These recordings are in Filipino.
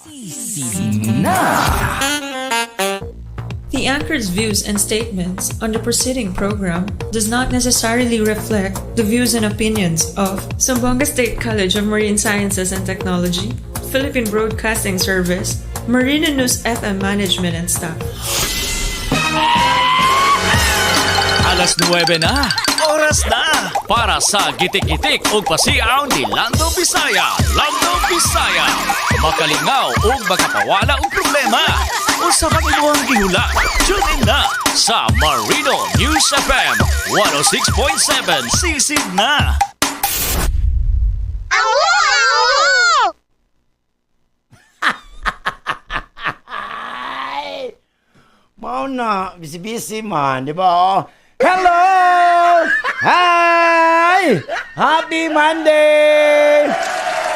The anchor's views and statements on the preceding program does not necessarily reflect the views and opinions of Zamboanga State College of Marine Sciences and Technology, Philippine Broadcasting Service, Marina News FM Management and staff. Alas 9 na, oras na para sa gitik-gitik o pasiaw ni Lando Bisaya. Lando Bisaya, makalingaw o makapawala o problema o sa mag-imuhang gihula. Tune in na sa Marino News FM 106.7 sisid na. Mau na, busy-busy man, di ba? Hello! Hi! Happy Monday!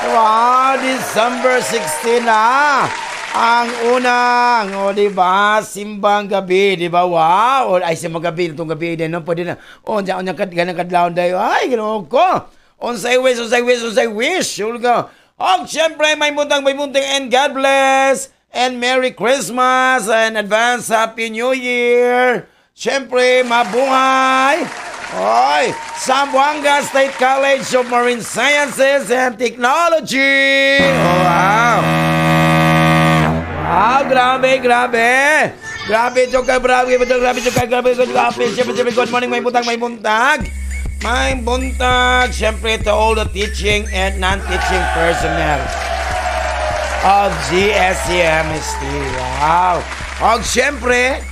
Wow, December 16 na. Ang unang, di ba? Simbang gabi, di ba? Wow! Ay, simbang gabi, itong gabi din, no? Pwede na. Diyan ganang kadlaw dayo. Ay, ganoon ko. Unsay wish. Ulga. Siyempre, may munting, and God bless. And Merry Christmas and advance Happy New Year. Siyempre, mabuhay. Oy, Zamboanga State College of Marine Sciences and Technology. Oh, wow. Wow, grabe. Grabe, Siyempre, good morning, may buntag. May buntag, siyempre, to all the teaching and non-teaching personnel of GSCMST. Wow. Og siyempre,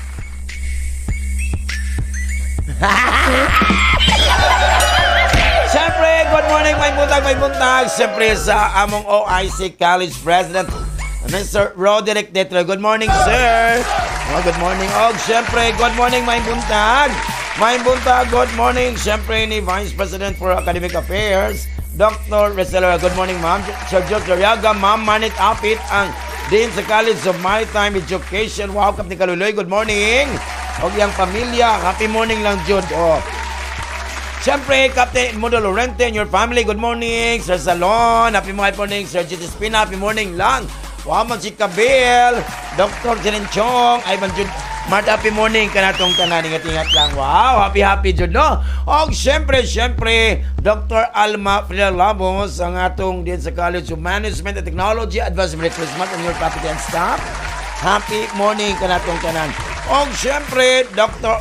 good morning, may buntag. Siyempre sa among OIC College President, Mr. Roderick Detro. Good morning, sir. Good morning. Og siyempre, good morning, may buntag. Good morning, siyempre ni Vice President for Academic Affairs, Dr. Recelera. Good morning, ma'am. Sir George Dariaga, ma'am Manit Apit, ang Dean sa College of Maritime Education. Wow, Kapni Kaluloy, good morning. O yung pamilya, happy morning lang, Jude. Siyempre, Captain Mundo Lorente and your family, good morning. Sir Salon, happy morning. Sir Jit Espina, happy morning lang. Wow, Magsika Bill, Dr. Jelen Chong, Ivan Jude, Mart, happy morning ka na itong tanan. Ingat-ingat lang. Wow, happy Jude, no? O, siyempre, Dr. Alma Frida Labos, ang atong din sa College of Management and Technology, Advanced Merry Christmas and your faculty and staff. Happy morning ka na itong tanan. O, siyempre, Dr.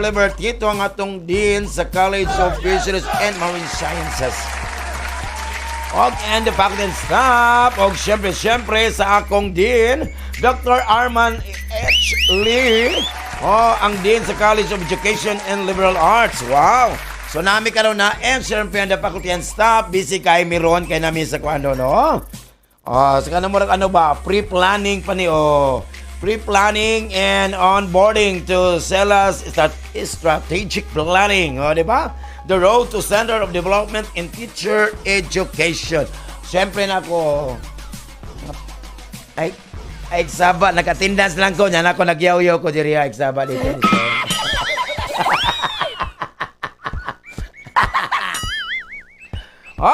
Libertito, ang atong din sa College of Fisheries and Marine Sciences. And the faculty and staff. O, siyempre, sa akong din, Dr. Arman H. Lee, ang Dean sa College of Education and Liberal Arts. Wow! So, nami ka na, and siyempre, the faculty and staff, busy kay Miron, kay namin sa kuano, no? Saka naman, pre-planning pa ni, pre-planning and onboarding to SELA's strategic planning, di ba? The road to Center of Development in Teacher Education. Siyempre na ako, ay, Saba, naka-attendance lang ko. Yan ako, nagyaw-yaw ko diri, ay, Saba, dito.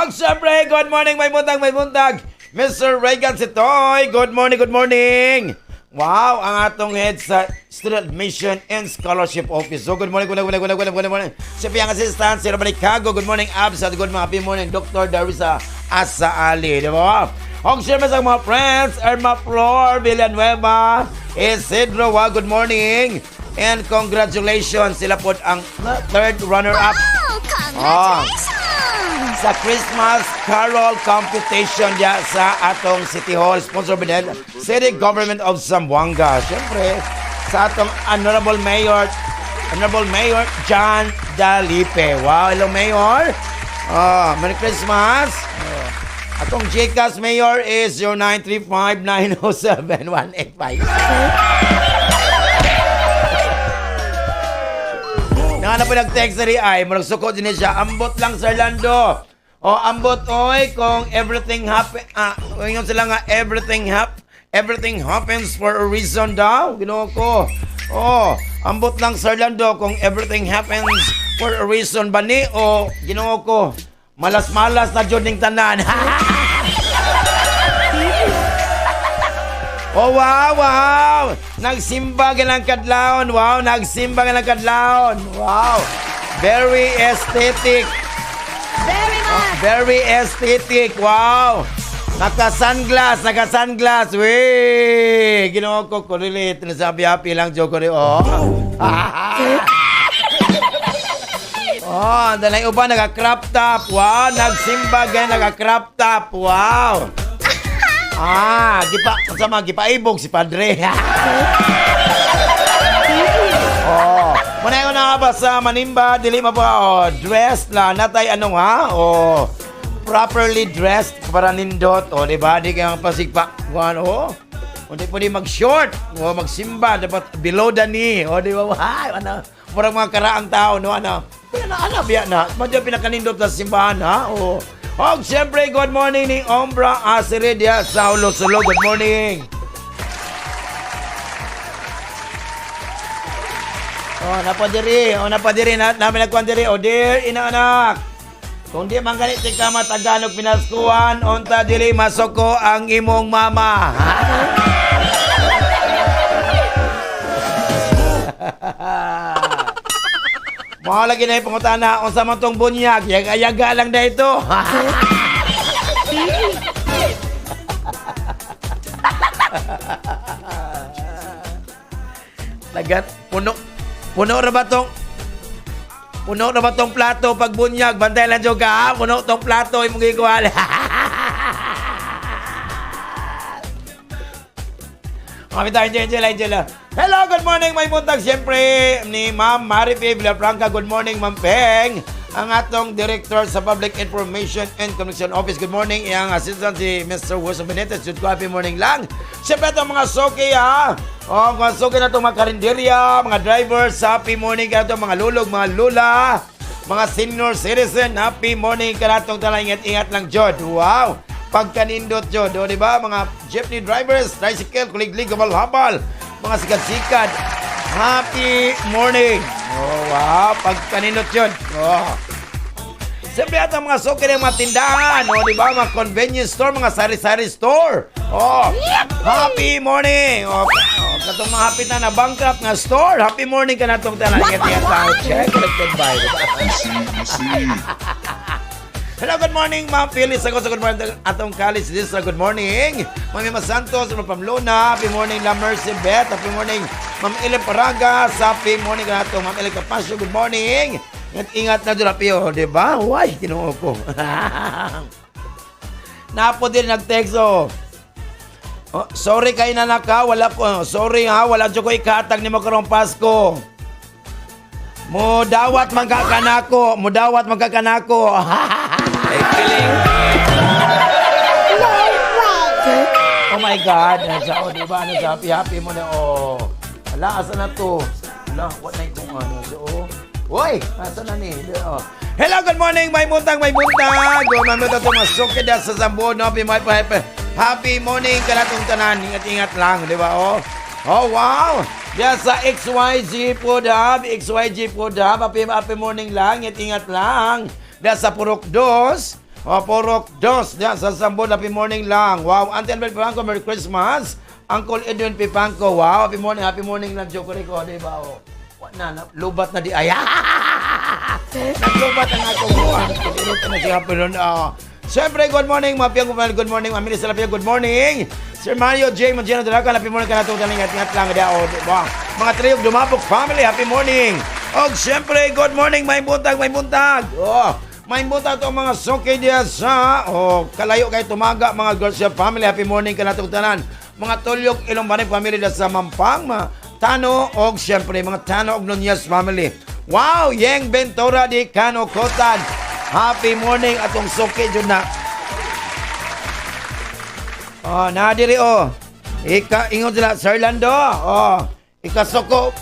Siyempre, good morning, may buntag. Mr. Regan Sitoy, good morning. Wow, ang atong head sa Student Admission and Scholarship Office. So, good morning. Siyempre, ang assistant, si Robert Cago, good morning, Absa, good morning, happy morning, Dr. Darisa Asaali, di ba? Ang siyempre sa mga friends, Irma Flor Villanueva, Isidro, wow, good morning. And congratulations, sila po ang third runner-up. Wow, congratulations! Sa Christmas Carol Competition ya sa atong City Hall, sponsor by the City Government of Zamboanga. Siyempre, sa atong Honorable Mayor John Dalipe. Wow, hello Mayor. Merry Christmas. Atong GCash Mayor is 0935-907-185. Nga na po nag-text na rin ay, magsukot din siya, ambot lang Sir Lando. Ambot oy, kung everything ngayon sila nga, everything happens for a reason daw. Ginoo ko. Ambot lang Sir Lando, kung everything happens for a reason ba ni, ginoo ko. Malas-malas na dyan ng tanan. Oh, wow. Nagsimba ka ng kadlaon. Wow, nagsimba ka ng kadlaon. Wow. Very aesthetic. Very much. Very aesthetic. Wow. Naka-sunglass. Weh. Ginawa ko relate. Nasabi-happy lang joke ko rin. Oh. Oh, dalay uba naka-crop top. Wow, nagsimba ganyan naka-crop top. Wow. Gipaibog si Padre. Oh, muna yung nakaba sa manimba, dili mo ba, dressed na, natay anong ha? Oh, properly dressed para nindot. Oh, diba? Di kayang pasigpa. Oh, hindi pwede mag-short. Oh, magsimba. Dapat below the knee. Oh, di ba? Ano? Murang mga karaang tao, no? Ano? Biya na. Madya pinakanindot sa simbahan, ha? Oh. Og, siyempre, good morning ni Ombra Asiredia sa Ulo-Sulo. Good morning. Oh, napadiri. Namin nagkwandiri. Oh, dear, inaanak. Kung di man ganit ka matagalog pinaskuhan, unta dili masoko ang imong mama. Mga lagi na yung pangutana, unsa man tong bunyag, yaga-yaga lang na ito. Lagat, puno na ba tong plato pag bunyag, bantay lang dyan ka, ha? Puno tong plato, imong gikuhali. Kami tayo, Angela. Hello, good morning, may buntag. Siyempre, ni Ma'am Marife Villafranca. Good morning, Ma'am Peng. Ang atong Director sa Public Information and Communication Office. Good morning. Iyang assistant si Mr. Wilson Benitez. Good happy morning lang. Siyempre, itong mga soki, ha? O, mga soki na itong mga karinderya, mga drivers, happy morning ka na itong mga lulog, mga lula, mga senior citizen, happy morning ka na itong talang ingat-ingat lang, Jod. Wow! Pagkanindot, Jod. O, diba? Mga jeepney drivers, tricycle, kulig-lig, habal-habal, mga sikat-sikat. Happy morning. Oh, wow. Pagkanindot, Jod. Oh. Siyempre at ang mga soki ng mga tindahan. O, diba? Mga convenience store, mga sari-sari store. Oh, happy morning. Oh, katong mga hapit na bankrupt nga store. Happy morning ka na itong talang ingat-ingat lang. Check, collected by. Hello, good morning, Ma'am Phyllis. Ako sa good morning atong college this good morning. Ma'am Emma Santos, Ma'am Pamlona. Happy morning, La Mercy Beth. Happy morning, Ma'am Ele Paragas. Happy morning ka na itong Ma'am Ele Capasio. Good morning. Ingat na doon, Apio. Diba? Uy, kinuha ko. Napo din nag-text, oh. Oh, sorry kay nanak ha, wala ko. Sorry ha, wala dyan ko ikatag ni mo karong Pasko. Mudawat magkakanako. Ay, kiling. Oh my God. Nasa, oh, diba? Nasa happy mo na, oh. Wala, asa na to? Wala, what na itong ano? So, oh. Uy, asa na ni? Oh. Hello, good morning, may buntag. Gumamit ito masukid sa Zambon. Happy morning ka na itong tanan. Ingat-ingat lang, di ba? Oh, wow. Diyan sa XYG Food Hub. Happy morning lang. Ingat-ingat lang. Diyan sa Purok 2. Purok 2. Diyan sa Zambon. Happy morning lang. Wow. Auntie Anbel Pipanco, Merry Christmas. Uncle Edwin Pipanco. Wow, happy morning lang. Joke ko, di ba? Lubat na di. Ay, naglubat ang ako. Happy morning. Siyempre, good morning, Mapiang Kumal. Good morning, Mamili Salapia. Good morning. Sir Mario J. Magino Dalacan. Happy morning ka na itong ingat-ingat lang. Mga Triyog Dumapok family. Happy morning. O, siyempre, good morning, may buntag. Oh, may buntag itong mga soke diya sa kalayo kay Tumaga, mga Garcia family. Happy morning ka na itong tanan. Mga Tulyog Ilongbanay family diya sa Mampang. Tano, o siyempre, mga Tano og Nunez family. Wow, Yeng Ventura di Cano Cotan. Happy morning atong soke dyan na. Oh, nadiri ingon sila, Sir Lando. Ikasoko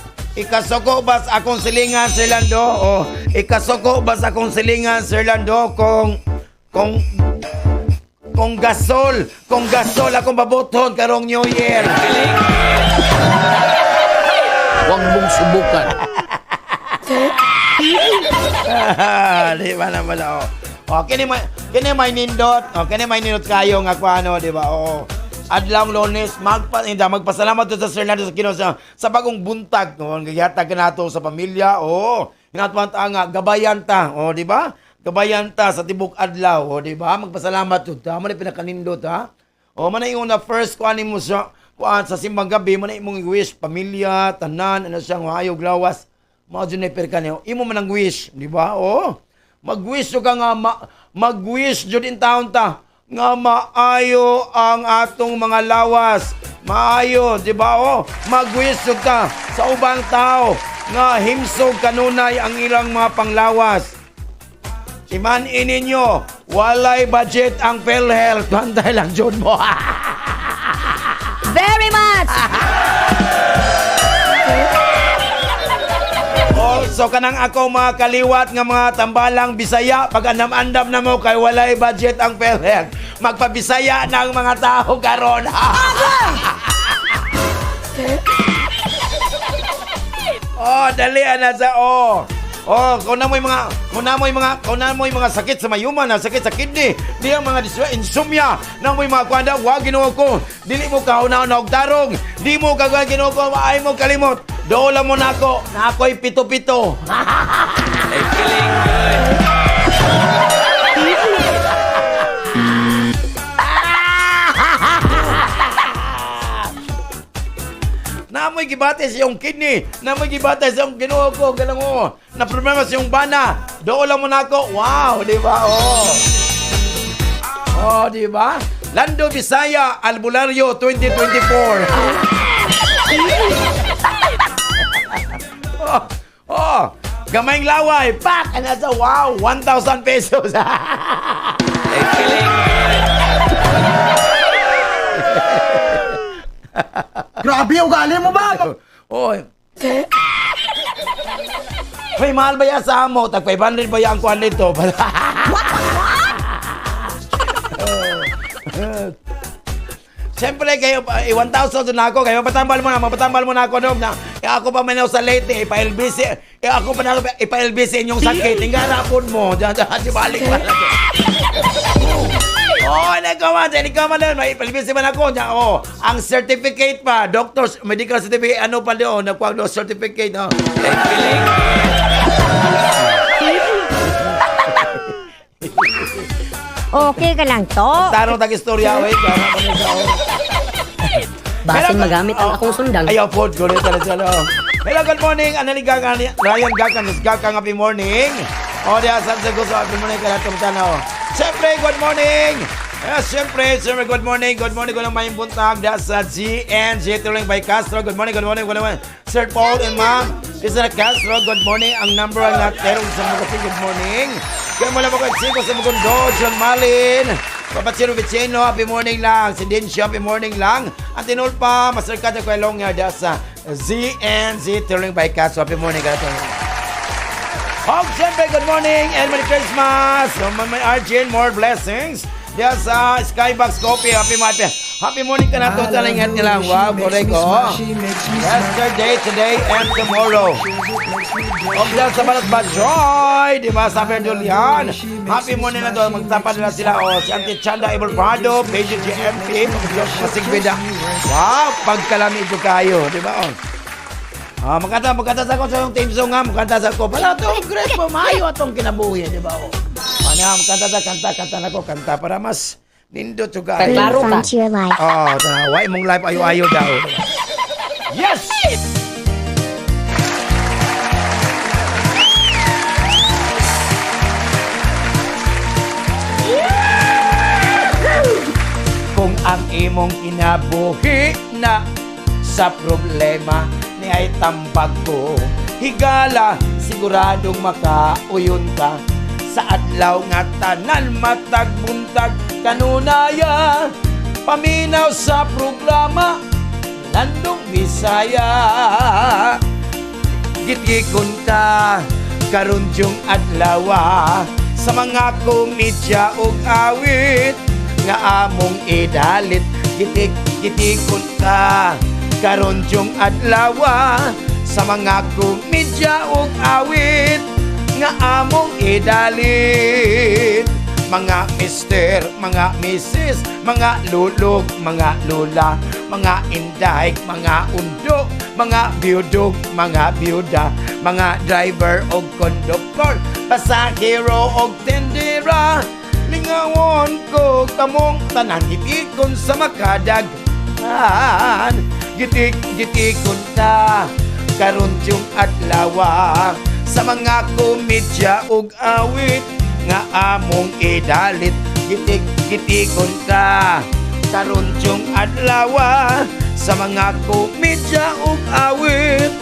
bas akong silingan, Sir Lando. Ikasoko bas akong silingan, Sir Lando. Kung gasol akong babuton karong New Year. Huwag mong subukan. Di ba naman, kini may nindot kayo nga kung ano, di ba? Adlaw Lunes, magpasalamat to sa Sir Nando sa Ginoo sa bagong buntag no, gayatag nato sa pamilya. Hinatuan ta nga gabayan ta, di ba? Gabayan ta sa tibok adlaw, di ba? Magpasalamat to ta, mo na pinakanindot ha. Man na yung na first kuan mo sa simbang gabi, man na imong wish pamilya, tanan, ano siyang hayog lawas. Mao jud na perkanyo. Imo man ang wish, di ba? Mag-wish ka nga mag-wish jud in taon ta nga maayo ang atong mga lawas. Maayo, di ba? Mag-wish ka sa ubang tao nga himsog kanunay ang ilang mga panglawas. Iman-in ninyo, walay budget ang PhilHealth. Bantay lang jud mo. Very much! So kanang ako mga kaliwat nga mga tambalang Bisaya, pag andam-andam na mo kay walay budget ang PhilHealth, magpabisaya ng mga tao karon. Dali na sa kung na mo mga sakit sa mayuman, sakit sa kidney, di ang mga insomnia, na mo mga kwanda, wag Ginoo ko, dili mo kahunaw na og tarong, di mo kagawin Ginoo ko, ay mo kalimot. Dola mo na ako, na ako'y pito-pito. Ay, feeling good. Namoy gibate sa iyong kidney, namoy gibate sa iyong Ginoo ko, galang na problema sa iyong bana. Dola mo na ako. Wow, di ba? Di ba? Lando Visaya Albularyo 2024. Gamayng laway, pak! Ano sa wow, 1,000 pesos. Ay, feeling good. Grabe, ugali mo ba? Hoy, mahal ba yan sa amo? Tag 500 ba yan kuhan nito? Siyempre kayo, 1,000 na ako, kayo mapatambal mo na ako doon na ako pa man sa late, ipa-LBC, ako pa na ipa-LBC inyong sakit, hingarapon mo, dyan, di balik pa lang. Ikaw man doon, may ipa-LBC man ako, dyan, ang certificate pa, doctor's medical certificate, ano pa doon, nakuha doon, certificate, Okay ka lang to. Tarong tag-istorya, wait. Basin magamit ang akong sundang. Ayaw po, gulit ka na. Hello, good morning. Analiga ka, Ryan Gakang, happy morning. Diya, saan sa gusto, happy morning ka na itong tanaw. Siyempre, good morning. Siyempre, good morning. Good morning ko ng may buntag. Diya sa GNG Tuling by Castro. Good morning. Sir Paul and Ma'am Isra Castro, good morning. Ang number ang naterong sa mga kasi, good morning. Kaya mula po kayo sa Mugundo, John Malin, Papatsino Viceno, happy morning lang. Si Dincio, happy morning lang. Ang tinulpa, masarkat ako along nga sa ZNZ Tuling by Castro, happy morning ka na. Hog, siyempre, good morning and Merry Christmas. May Arjun, more blessings. Diyan sa Skybox Coffee, happy morning ka na to. Talingat nila. Wow, correct yesterday, today, and tomorrow. O diyan sa Balas Bajoy, di ba? Sabi Julian, happy morning na doon. Magtapan nila sila. Si Auntie Chanda Abel Prado, Page GMP, Masigbida. Wow, pagkalami ito kayo, di ba? Magkanta sa ko sa yung team song nga, magkanta sa ko. Pala ito, great po, maayo itong kinabuhi, di ba? Kanta na ko, kanta para mas nindot to guys. Klaro ka. Your life. Why mong life ayo-ayo daw. Yes! Kung ang imong kinabuhi na sa problema ni ay tambag ko, higala siguradong makauyon ka sa adlaw nga tanan matag buntag kanunaya, paminaw sa programa Landong Bisaya. Gitgikon ta karon yung adlaw sa mga komedya ug awit nga among idalit. Gitikon ta karon yung adlaw sa mga komedya ug awit nga among idalit. mga mister, mga misis, mga lulog, mga lula, mga inday, mga undo, mga biyudog, mga biyuda, mga driver o konduktor, pasahero o tendera. Lingawon ko kamong tanan, gitikon sa makadaghan. Gitik-gitikon ta karon yung adlaw sa mga komedya ug awit nga among idalit. Gitik-gitikon ta karon yung adlaw sa mga komedya ug awit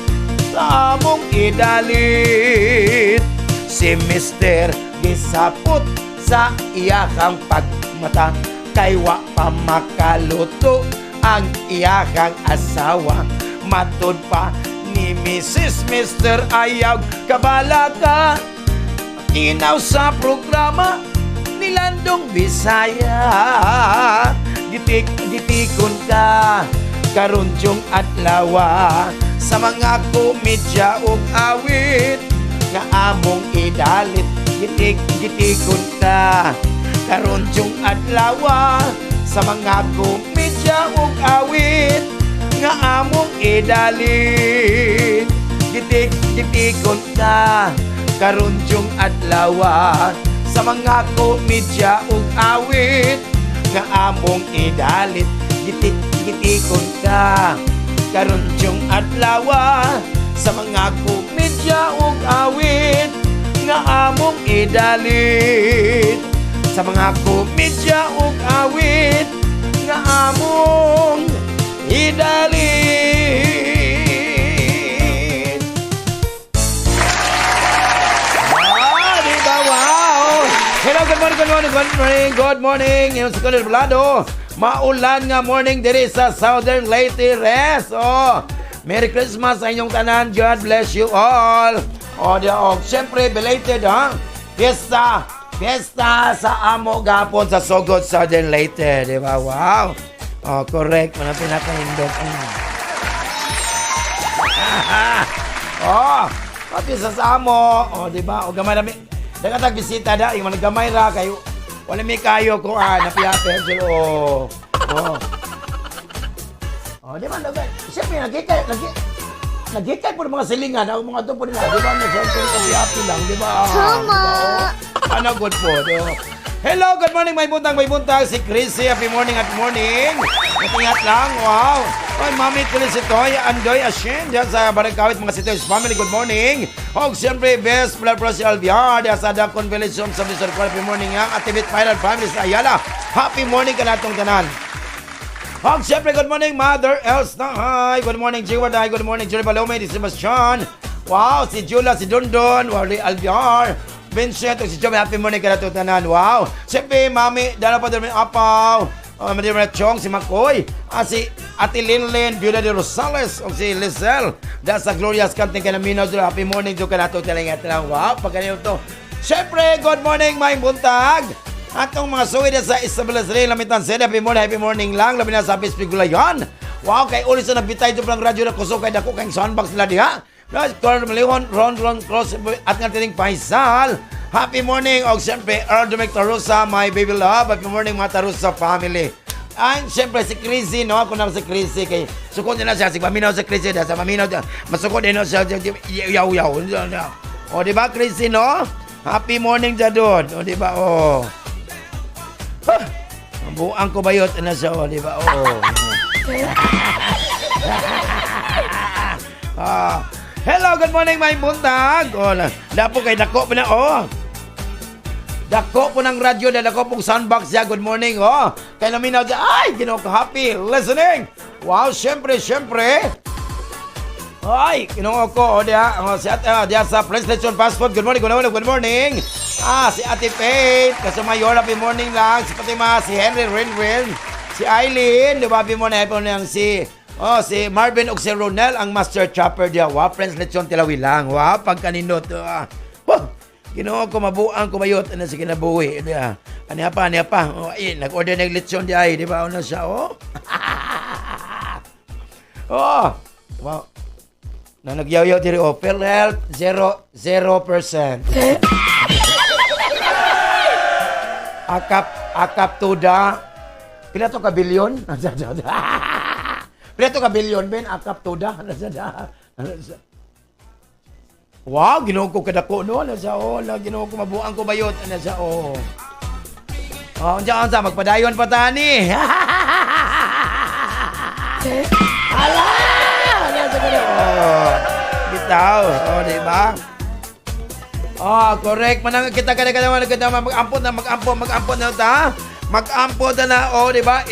nga among idalit. Si Mister gisapot sa iyakang pagmata kay wa pa makaluto ang iyakang asawa. Matod pa ni Mrs. Mister ayaw kabalaka inaw sa programa ni Landong Bisaya. Gitikon ka karon yung adlaw sa mga komedya ug awit nga among idalit. Gitikon ka karon yung adlaw sa mga komedya ug awit nga among idalit. Gitikon ka karon yung adlaw sa mga komedya ug awit nga among idalit. Gitikon ka karon yung adlaw sa mga komedya ug awit nga among idalit. Sa mga komedya ug awit nga among idalit. Di ba? Wow! Hello, good morning, good morning, good morning, good morning. Yung sa Color Blado, maulan nga morning diri sa Southern Leyte Res. Merry Christmas sa inyong tanan. God bless you all. Siyempre, belated, Fiesta sa amo gapon sa Sogod, Southern Leyte, di ba? Wow! Correct. Mga pinakahindot. Pati sa amo. Di ba? O gamay namin. Dagatag bisita da. Yung mga gamay ra. Kayo, wala may kayo ko. Napiyate. Di ba? Siyempre, nagkikay po ng mga silingan. Ang mga ito po nila. Di ba? Napiyate lang. Di ba? Tama. Good po. Hello, good morning, may buntang. Si Chrissy, happy morning. Natingat lang, wow. Ay, Mami Chrissy Toy, Andoy Ashen, diyan sa Barangkawit, mga Sitoys family, good morning. Siyempre, best blood pro si Alviar, diyan sa Dacon Village, sa Mr. Cole, happy morning ang Atibit Final Family sa Ayala. Happy morning ka natong tanan. Siyempre, good morning, Mother Elsa. Hi, good morning, Jiwaday, good morning, Jerry Balome, si Sebastian. Wow, si Jula, si Dondon, Wally Alviar. Vincent, si Joey, happy morning ka na tanan. Wow. Siyempre, Mami, dala pa doon apaw. Madam Chong, si Makoy. Si Ate Linlin, Viuda de Rosales. Si Lizelle. Dahil sa Glorious Canting ka na minaw. Happy morning doon ka na tanan. Wow, pagkanino to. Siyempre, good morning, may buntag. Atong mga suwi sa Isabela Sri, Lamitan Sede, happy morning lang. Labi na sa Pispigulayan. Wow, kay ulit sa nabitay doon ng radyo na kusok kay dako kayong soundbox nila diha. Corner Malihon, Ron Cross at nga tining Paisal. Happy morning, og siyempre, Earl Dominic Tarusa, my baby love. Happy morning, mga Tarusa family. And siyempre, si Chrissy, no? Ako na si Chrissy, kay sukod na siya, si Paminaw sa Chrissy, sa Paminaw, masukod din siya, yaw. O, di ba, Chrissy, no? Happy morning, Jadod. O, di ba, ang buang ko bayot na siya, o, di ba, hello, good morning, may buntag. Dapo kay dako po na, dako po ng radyo, dako pong soundbox siya. Good morning, kay naminaw siya, ay, happy listening. Wow, syempre. Ay, kinuha ko, diya sa PlayStation Fast Food. Good morning. Si Ate Faith, kasi Mayor, happy morning lang. Si Fatima, si Henry Renwin, si Eileen, di ba, happy morning si Marvin o si Ronel, ang master chopper diya. Wow, friends, lechon tilawi lang. Wow, pagkanino to. Ginawa ko, mabuang ko bayot. Ano si kinabuhi. Aniya pa. Nag-order ng lechon diya. Di ba? Ano siya, Wow. Na nagyaw-yaw diri, Fair Health, 0%. Akap tuda. Pila to ka bilyon? Pila to ka bilyon, Ben? Akap tuda. Wow, ginawa ko kadako no. Ginawa ko mabuang ko bayot. Unsa magpadayon pa tani. Ala! Bitaw. Di ba? Correct. Manang kita mag-ampon na ta. Mag-ampon na di ba?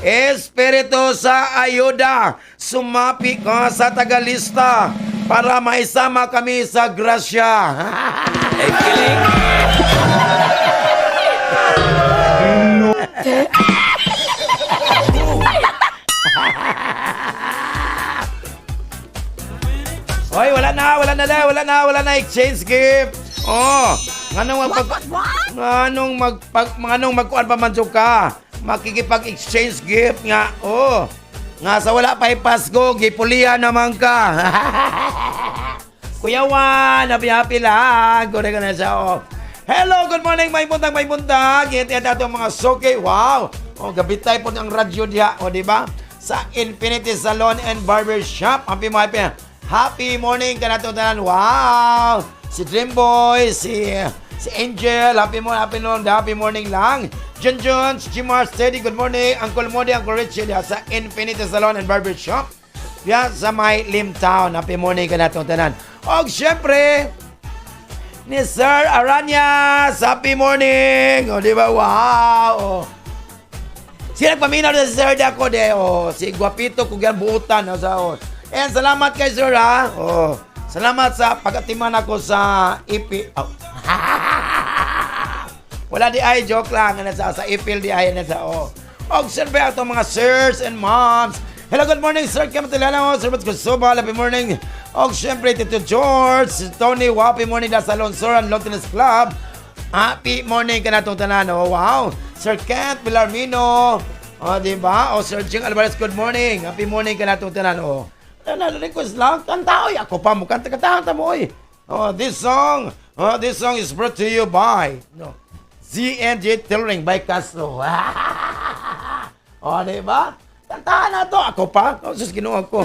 Espiritu sa ayuda. Sumapi ka sa tagalista para maisama kami sa grasya. Kiling. Hoy, wala na exchange gift. Nganong magkuan pa man ka. Makikipag-exchange gift nga. Nga sa wala pa Pasko, gipulihan naman ka. Kuya Juan, happy lang. Kure ka na siya, Hello, good morning, may buntag. Ito ang mga soke. Wow. Gabi tayo po ng radyo diha. Di ba? Sa Infinity Salon and Barber Shop. Happy morning ka na tanan. Wow. Si Dreamboy, si Angel. Happy morning lang. John, si Jimar Steady, good morning. Uncle Modi, Uncle Richie sa Infinity Salon and Barber Shop. Yan sa may Limtown. Happy morning ka na tanan. O syempre, ni Sir Aranyas, happy morning! Di ba? Wow! Sila paminaw na si Sir Dako si Guapito Kugan Buutan. And salamat kay Sir, ha? Salamat sa pag-atiman ako sa IP. Wala di ay, joke lang. Sa ipil di ay. Siyempre, itong mga sirs and moms. Hello, good morning, Sir Kamatilala. Sir Batkusuba, happy morning. Siyempre, Tito George, si Tony, happy morning sa Lonsoran Lotiness Club. Happy morning ka na itong tanan. Wow. Sir Kent Pilarmino. Diba? Sir Jing Alvarez, good morning. Happy morning ka na itong tanan. Request lang. Kanta, ako pa mo. Kanta mo, this song is brought to you by ZNJ Tailoring by Castro. Diba? Kantahan na to. Ako pa. Sus, ginawa ko.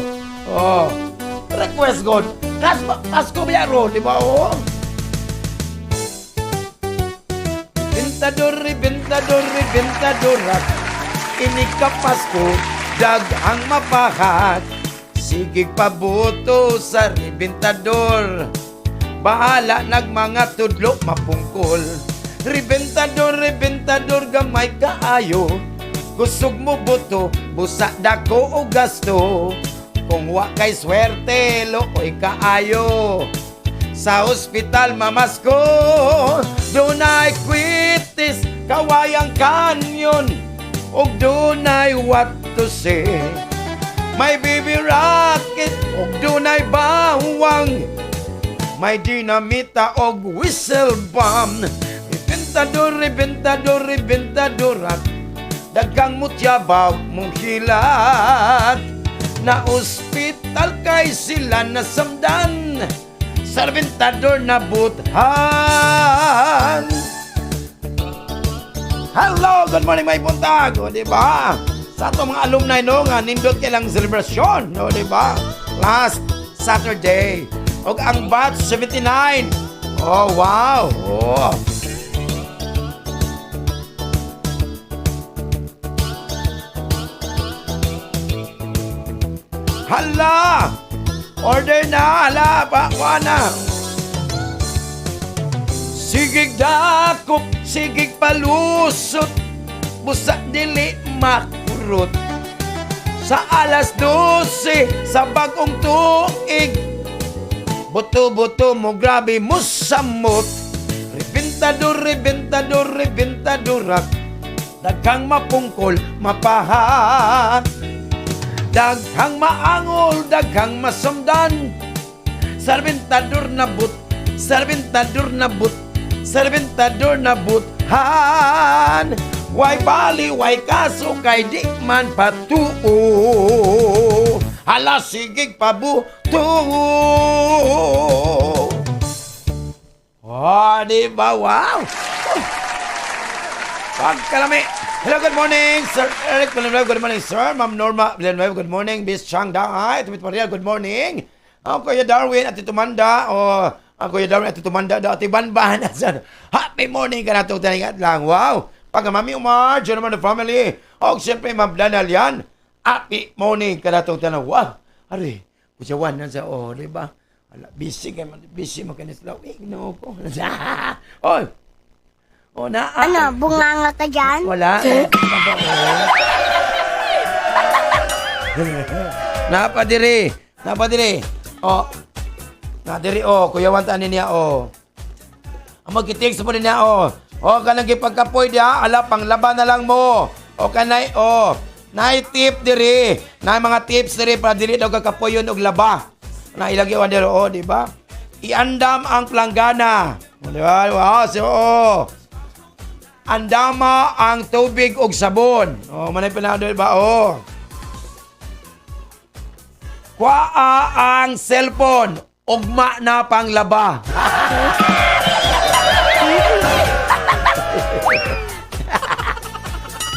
Request God. Pasko biyaro. Diba? Bintador. Ini ka Pasko. Daghang mapahat. Sigig pabuto sa ribintador. Bahala nagmanga tudlo mapungkol. Ribintador, gamay kaayo. Kusog mo buto, busak dako o gasto. Kung wa kay swerte, looy kaayo. Sa ospital mamasko, dunay kwitis, kawayang kanyon. Og dunay what to say. May baby rocket, og dunay bawang. May dinamita og whistle bomb. Ribentadorat. Dagang mutyabaw mong hilat. Na ospital kay sila nasamdan. Sa ribentador na buthan. Hello, good morning, may buntag. Diba? Sa itong mga alumni nga nindot kailang celebration. Diba? Last Saturday. O ang batch 79. Wow. Hala! Order na! Hala! Pakwana! Sigig dakop, sigig palusot, busak dili makurot. Sa alas 12, sa bagong tuig, buto-buto mo grabe mo samot. Ribentadorat, daghang mapungkol, mapahat. Daghang maangol, daghang masamdan. Sa ribentador na buthan. Way bali, way kaso kay di man patuo. Hala sigig pabuto. Oh, di ba? Wow! Pagkalami. Hello, good morning, Sir Eric Villanueva. Good morning, Sir. Ma'am Norma Villanueva. Good morning, Miss Chang Dahay. Tumit Maria. Good morning. Ang Kuya Darwin at Tito Manda. Ang Kuya Darwin at Tito Manda. Ati Banban. Happy morning ka na itong taningat lang. Wow. Pag Mami Umar, John naman the family. O, siyempre, Ma'am Danal yan. Happy morning ka na itong taningat. Wow. Ari, kusyawan na sa di ba? Busy ka man. Busy mo ka na sila. No po. Oy. O, Ano, bunganga ka dyan? wala. Napadiri. O. Nadiri, Kuya Wantan niya, Ang magkitig sa po niya, kanang gipagkapoy diya, ala, panglaban na lang mo. O, kanay, nay tip diri. Nay mga tips diri para dili daw kakapoyon og laba. Na ilagay wa diri, di ba? Iandam ang planggana. Di ba? Wow, so, andama ang tubig og sabon. Manay pinado ba? Kuaa ang cellphone. Ugma na panglaba.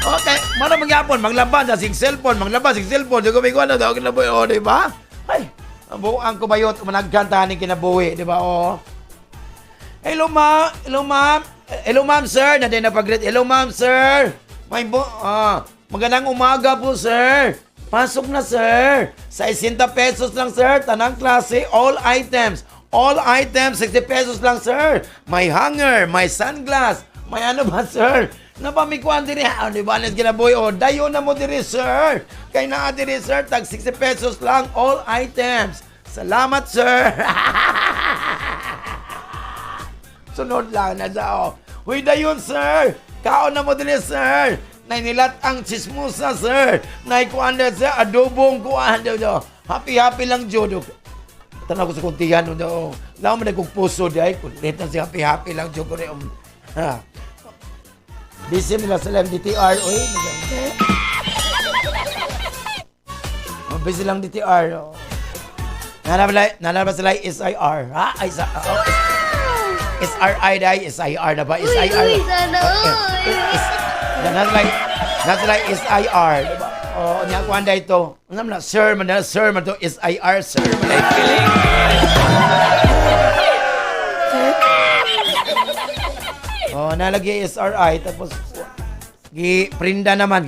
Okay, mana mangyapon, manglaba sa sig cellphone, Di ko may kuha na daw kinabuhi, di ba? Ay, ang buang kumayot, managkantahan ng kinabuhi, di ba, Hello, ma'am, sir. Nandiyan na pag-greet. Hello, ma'am, sir. Magandang umaga po, sir. Pasok na, sir. 60 pesos lang, sir. Tanang klase, all items. All items, 60 pesos lang, sir. May hanger, may sunglass. May ano ba, sir? Napamikuan diri. Di ba, alis ginaboy? Dayo na mo diri, sir. Kay naa diri, sir. Tag 60 pesos lang, all items. Salamat, sir. Sunod lang na sa Huy dayon, sir. Kaon na mo din, sir. Nainilat ang chismusa, sir. Naikuan na, sir. Adobong kuan daw. Happy lang, Jodo. Tanaw ko sa kuntihan daw. Lawa mo na kong puso dahi. Kulit na si happy lang, Jodo. Busy nila sa lang DTR. Uy, busy lang DTR. Nalabas sila SIR. SRI dahil, SIR na ba? SIR. Uy, sana Nasa like SIR. Diba? Niya ko anda ito. Alam na, sir man to, SIR, sir. Nalagay SRI, tapos, giprinda naman.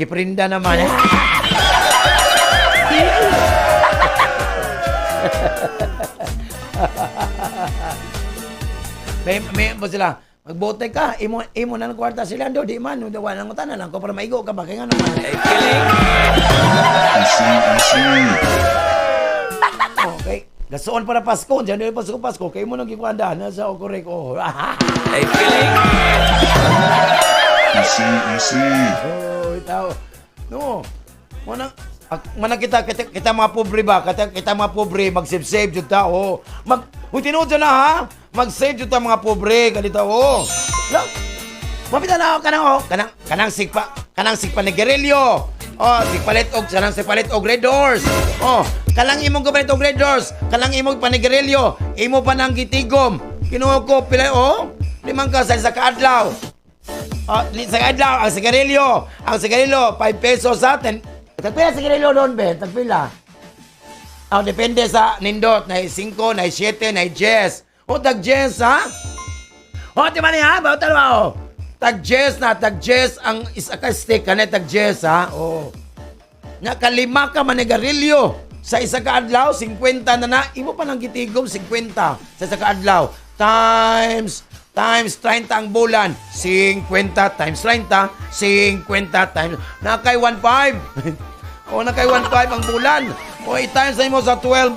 May ba sila? Magbote ka, imo na ng kwarta sila do, di man, dawa nang utana lang ko para maigo ka ba kay nga naman. Okay. Gasoon para Pasko, diyan do Pasko, kay mo nang gikwanda na sa korek Ay feeling. Easy. Itaw. No. Mana kita mga pobre ba? Kita mga pobre mag-save jud ta tinuod na ha. Mag-save jud ta mga pobre kadito Mapita na kanang sigpa ni Guerrillo. Sigpalit og Red Doors. Kanang imong gapalit og Red Doors. Kanang imong panigerilyo. Imo pa nang gitigom. Kinuha ko pila 5 sa kaadlaw. Sa kaadlaw ang sigarilyo. Ang sigarilyo 5 pesos sa 10. Tagpila sigarilyo doon, Ben? Tagpila? Depende sa nindot. Na 5, na 7, na 10. Tag-10, ha? Di ba niya, ha? Bautal ba, Tag-10 ang isa ka stick. Kanay tag-10, ha? Nakalima ka manigarilyo. Sa isa ka adlaw, 50 na. Imo pa nang gitigom, 50. Sa isa ka adlaw. Times 30 ang bulan. 50 times 30. 50 times. Nakay 1.5. Nakay 1.5 ang bulan. I-times na mo sa 12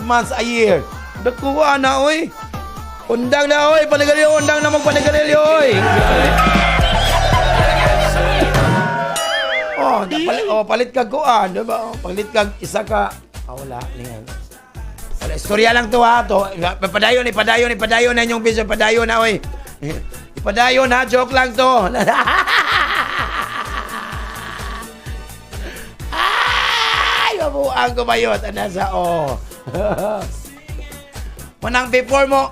months a year. Dakuha na, Undang na, panigarilyo. Undang na magpanigarilyo, palit kag kuan, diba? Palit kag isa ka. Wala. Wala, istorya lang to, ha? Ipadayon na inyong bisyo. Ipadayon na, Ipadayon, ha? Joke lang to. Mabuang kumayot. Nasa, Manang before mo,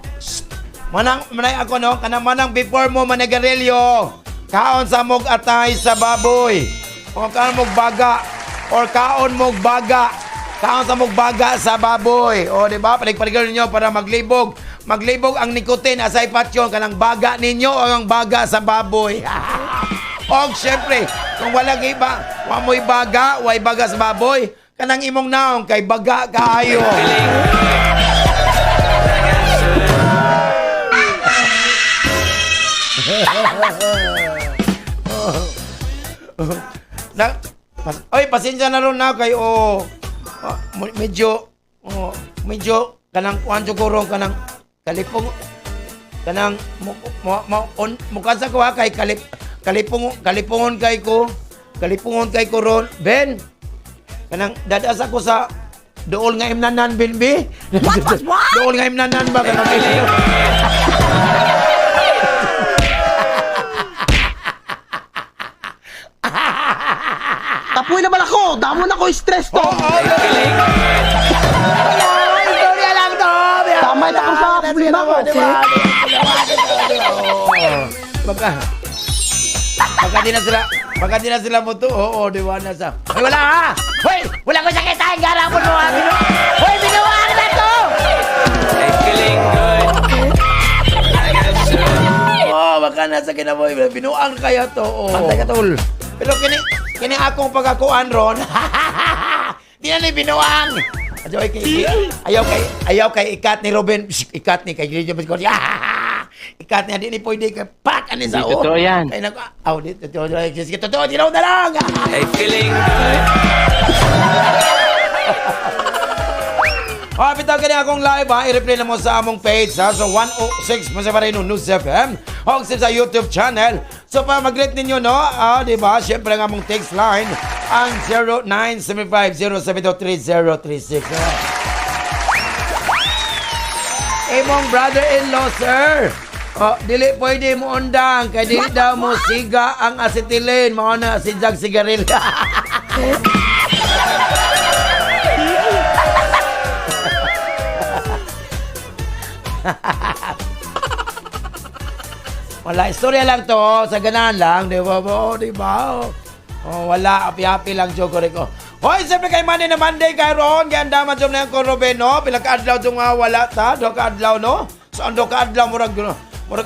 manay ako no, kanang manang before mo manigarilyo, kaon sa mog atay sa baboy. O kaon mog baga, or kaon mog baga, kaon sa mog baga sa baboy. O di ba? Palig-paligaro ninyo para maglibog. Maglibog ang nikotin asay patyon kanang baga ninyo o ang baga sa baboy. O syempre, kung walang iba, wamoy baga, way baga sa baboy, kanang imong naong kay baga kaayo. Pasensya na ron na kay medyo kanang kuanjo ko kanang kalipong kanang mukasa ko ha kay kalipungon kay ko ron Ben kanang dadas ako sa dool nga imnanan Binbi. What? Dool nga imnanan ba kanang Tapuin naman ako! Damo na ko stress to! Istorya lang to! Tamay na ko sa problema ko, okay? Baka di na sila mo to. Oo, di ba na sa... Ay, wala ha! Hoy! Wala ko sakit tayo! Gara mo no! Hoy, binuwaan na to! Oh, baka nasa kinaboy. Binuwaan kaya to. Pantay ka tol. Pero kini akong pagkakuan ron. Di na ni binuwang. Ayaw kay ikat ni Robin. Ikat ni kay Gilio Biscotti. Ikat niya, di ni pwede kay pak anin sa o. Totoo yan. Kaya di totoo. Totoo, tinaw na lang. Ay, feeling good. Bitaw kini akong live ha. I-replay na mo sa among page ha. So 106 mo sa Marino News FM. O sa YouTube channel. So para mag-rate ninyo no. Diba? Siyempre ang among text line ang 0975-0723036. Imong brother-in-law sir. Dili pwede mo undang. Kaya di daw mo siga ang acetylene. Mga na si Jag Sigaril. Wala, istorya lang to, sa ganahan lang, di ba? Di ba? Wala, api-api lang, joke ko. Hoy, siyempre kay Monday na Monday, kay Ron, kaya andaman siya na yung Corobin, no? Pila ka-adlaw itong wala, ta? Do ka-adlaw, no? So, ando ka-adlaw, murag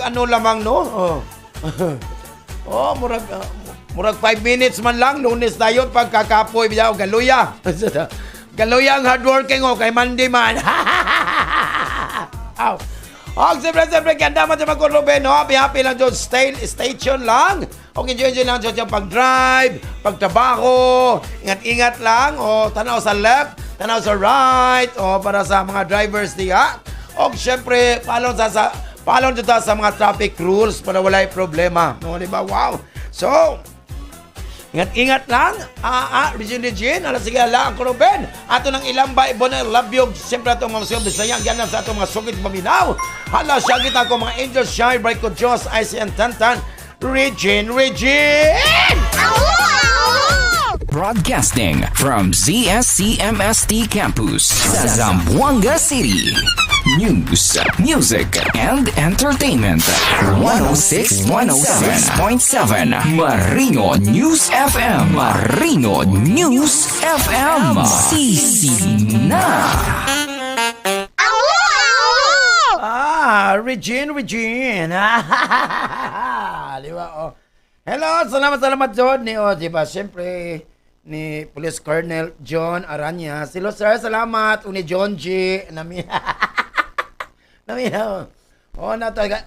ano lamang, no? Murag 5 minutes man lang, Lunes na yun, pagkakapoy, biyaw, galuya. Galuya ang hardworking, kay Monday man. Aw. Siyempre, ganda man sa mga Corobin, no? Happy lang dyan, station lang. Enjoy lang dyan pag-drive, pagtrabaho, ingat-ingat lang, tanaw sa left, tanaw sa right, para sa mga drivers diya. Siyempre, palon dyan sa mga traffic rules para wala'y problema. No, di ba? Wow. So, ingat-ingat lang. Regine, sige lang ang Corobin. Ato ng ilang ba, ibon labyog. Siyempre atong mga siyong Bisaya, ganang sa atong mga sugit maminaw. Hala, syagit ako mga Angels Shine, Bright ko Diyos, Icy and Tantan. Regine! Broadcasting from ZSCMST Campus, Zamboanga City. News, music, and entertainment. 106.7 Marino News FM. Marino News FM. Sisina. Regine. Di ba? Hello, salamat John. Di ba? Siyempre, ni Police Colonel John Aranya. Silo sir, salamat. Ni John G.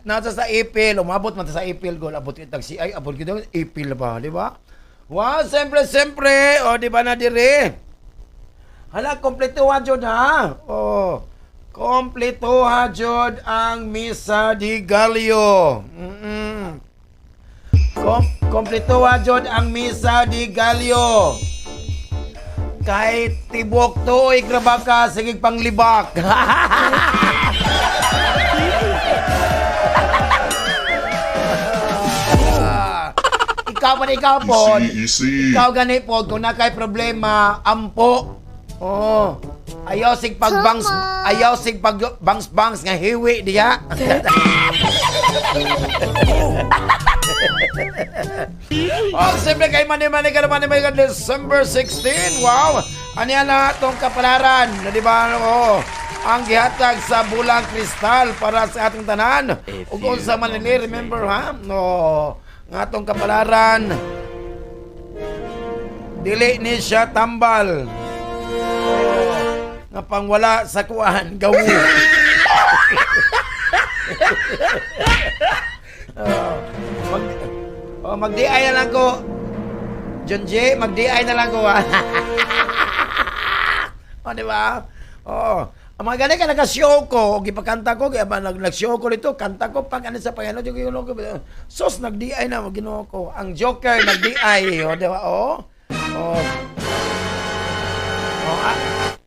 Nasa sa April. Umabot man sa April. Abot kita abot kita April ba? Di ba? Wow, siyempre. Di ba na dire? Hala, kompleto ha, John ha? Kompleto ha, John, ang Misa di Gallo. Kompleto ha, John, ang Misa di Gallo. Kahit tibok to, ikraba ka, sige panglibak. Ikaw po. Ikaw gani po, kung na kay problema, ampo. Ayaw sig pagbangs nga hiwi diya. Oh, simple kay mani-mani ka naman ni December 16. Wow! Ano yan na itong kapalaran? Na di ba, ang gihatag sa bulang kristal para sa ating tanan. Ug kung sa Manili, remember ha? No, nga itong kapalaran, dili ni siya tambal. Nga pangwala sa kuan, gawu. Mag-DI na lang ko. John J, mag-DI na lang ko. Di ba? Ang mga ganun ka nag-show ko, ipakanta ko, kaya ba nag-show ko dito, kanta ko, pag ano sa Panginoon, sos, nag-DI na, mag-ginawa ko. Ang Joker, nag-DI, di ba?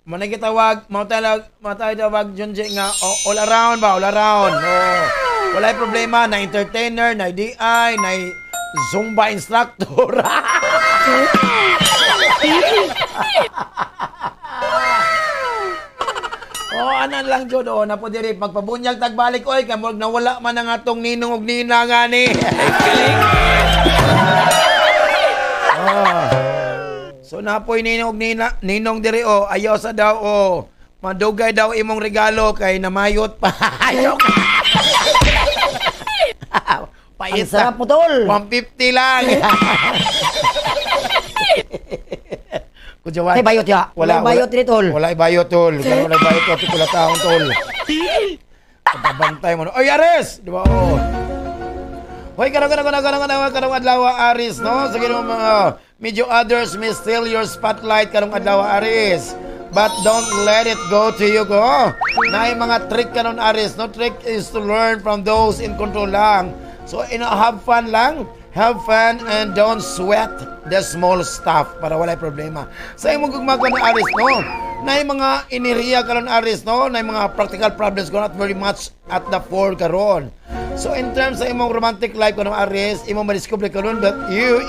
Managitawag, matawag, John J, nga, all around ba, all around. Wala'y problema, na entertainer, na DI, na Zumba instructor. Anan lang jud napo diri magpabunyag tagbalik oy kay murag nawala man ang atong ninong ug nina nga ni. So napoy ninong ug ninong diri ayaw sa daw madugay daw imong regalo kay namayot pa. Pait Ang sarap po, tol. 150 lang. Ay, bayot ya. Wala bayot rin, tol. Wala bayot, tol. Wala bayot, tol. Kula taong, tol. Pagkabantay mo. Oy, Aris! Di ba, Hoy, karang adlaw, Aris, no? Sige mo mga medyo others may steal your spotlight karong adlaw, Aris. But don't let it go to you, go. Naay mga trick karon, Aris. No, trick is to learn from those in control lang. So, have fun lang. Have fun and don't sweat the small stuff para walay problema. Sa imong gugmagan na Aris, no? Nay mga iniriya karon Aris, no? Nay mga practical problems ko not very much at the fore karon. So in terms sa imong romantic life karon Aris, imong madiscover karon that you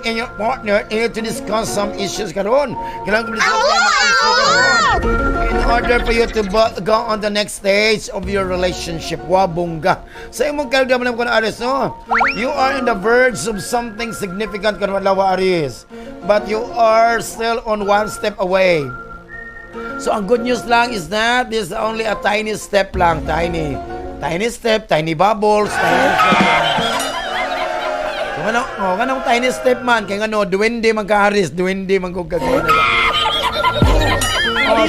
and your partner need to discuss some issues karon. Kailangan discuss mga issues karon in order for you to go on the next stage of your relationship. Wabongga. Sa imong kalagaman karon Aris, no? You are on the verge of something significant karon adlaw Aris. But you are still on one step away. So ang good news lang is that this is only a tiny step lang, tiny step, tiny bubbles, tiny step. So kanang tiny step man, kaya duwende man ka Aris, duwende man kong kagawin.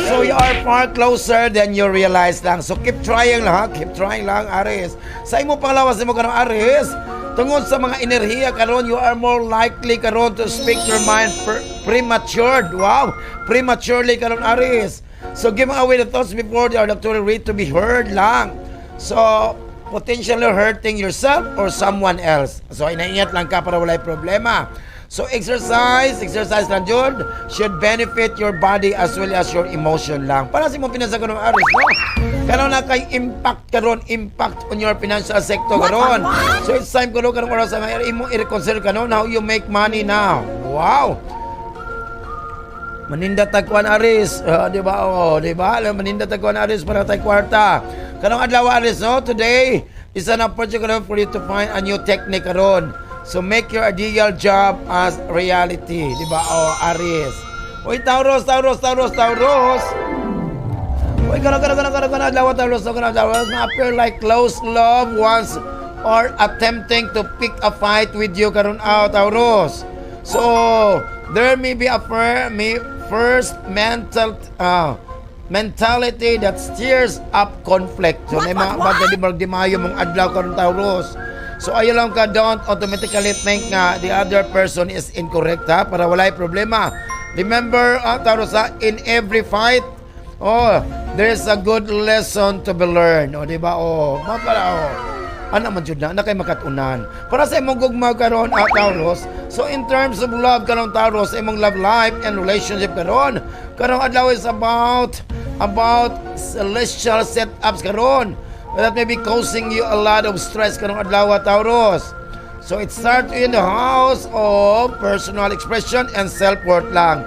So you are far closer than you realize lang. So keep trying lang, Aris. Sa imo panglawas mo kanang Aris, tungod sa mga enerhiya karon, you are more likely karon to speak your mind prematured. Wow, prematurely karon Aris. So give away the thoughts before they are actually ready to be heard lang. So potentially hurting yourself or someone else. So inaingat lang ka para walay problema. So exercise lang jud should benefit your body as well as your emotion lang. Para sa imong pinansa karon Aris, no? Karon na kay impact on your financial sector karon. So it's time karon oras sa imong i-reconsider karon how you make money now. Wow. Maninda tagkuan Aris, di ba? Di ba? Maninda tagkuan Aris para tay kwarta. Kanang adlaw Aris, no? Today is an opportunity for you to find a new technique karon. So make your ideal job as reality, di ba? Aris. Oy, Taurus. Oy, kanang adlaw Taurus, appear like close love ones or attempting to pick a fight with you karon Taurus. So there may be a first mentality that stirs up conflict. So may mga bagay mong adlaw karon Taurus. So ayaw lang ka, don't automatically think nga the other person is incorrect ha, para walay problema. Remember Taurus in every fight, there's a good lesson to be learned. Di ba? Ano man jud na kay makatunan. Para sa imong gugma karon Taurus. So in terms of love karon Taurus, imong love life and relationship karon adlaw is about celestial setups karon that may be causing you a lot of stress karong adlaw Taurus. So it starts in the house of personal expression and self-worth lang.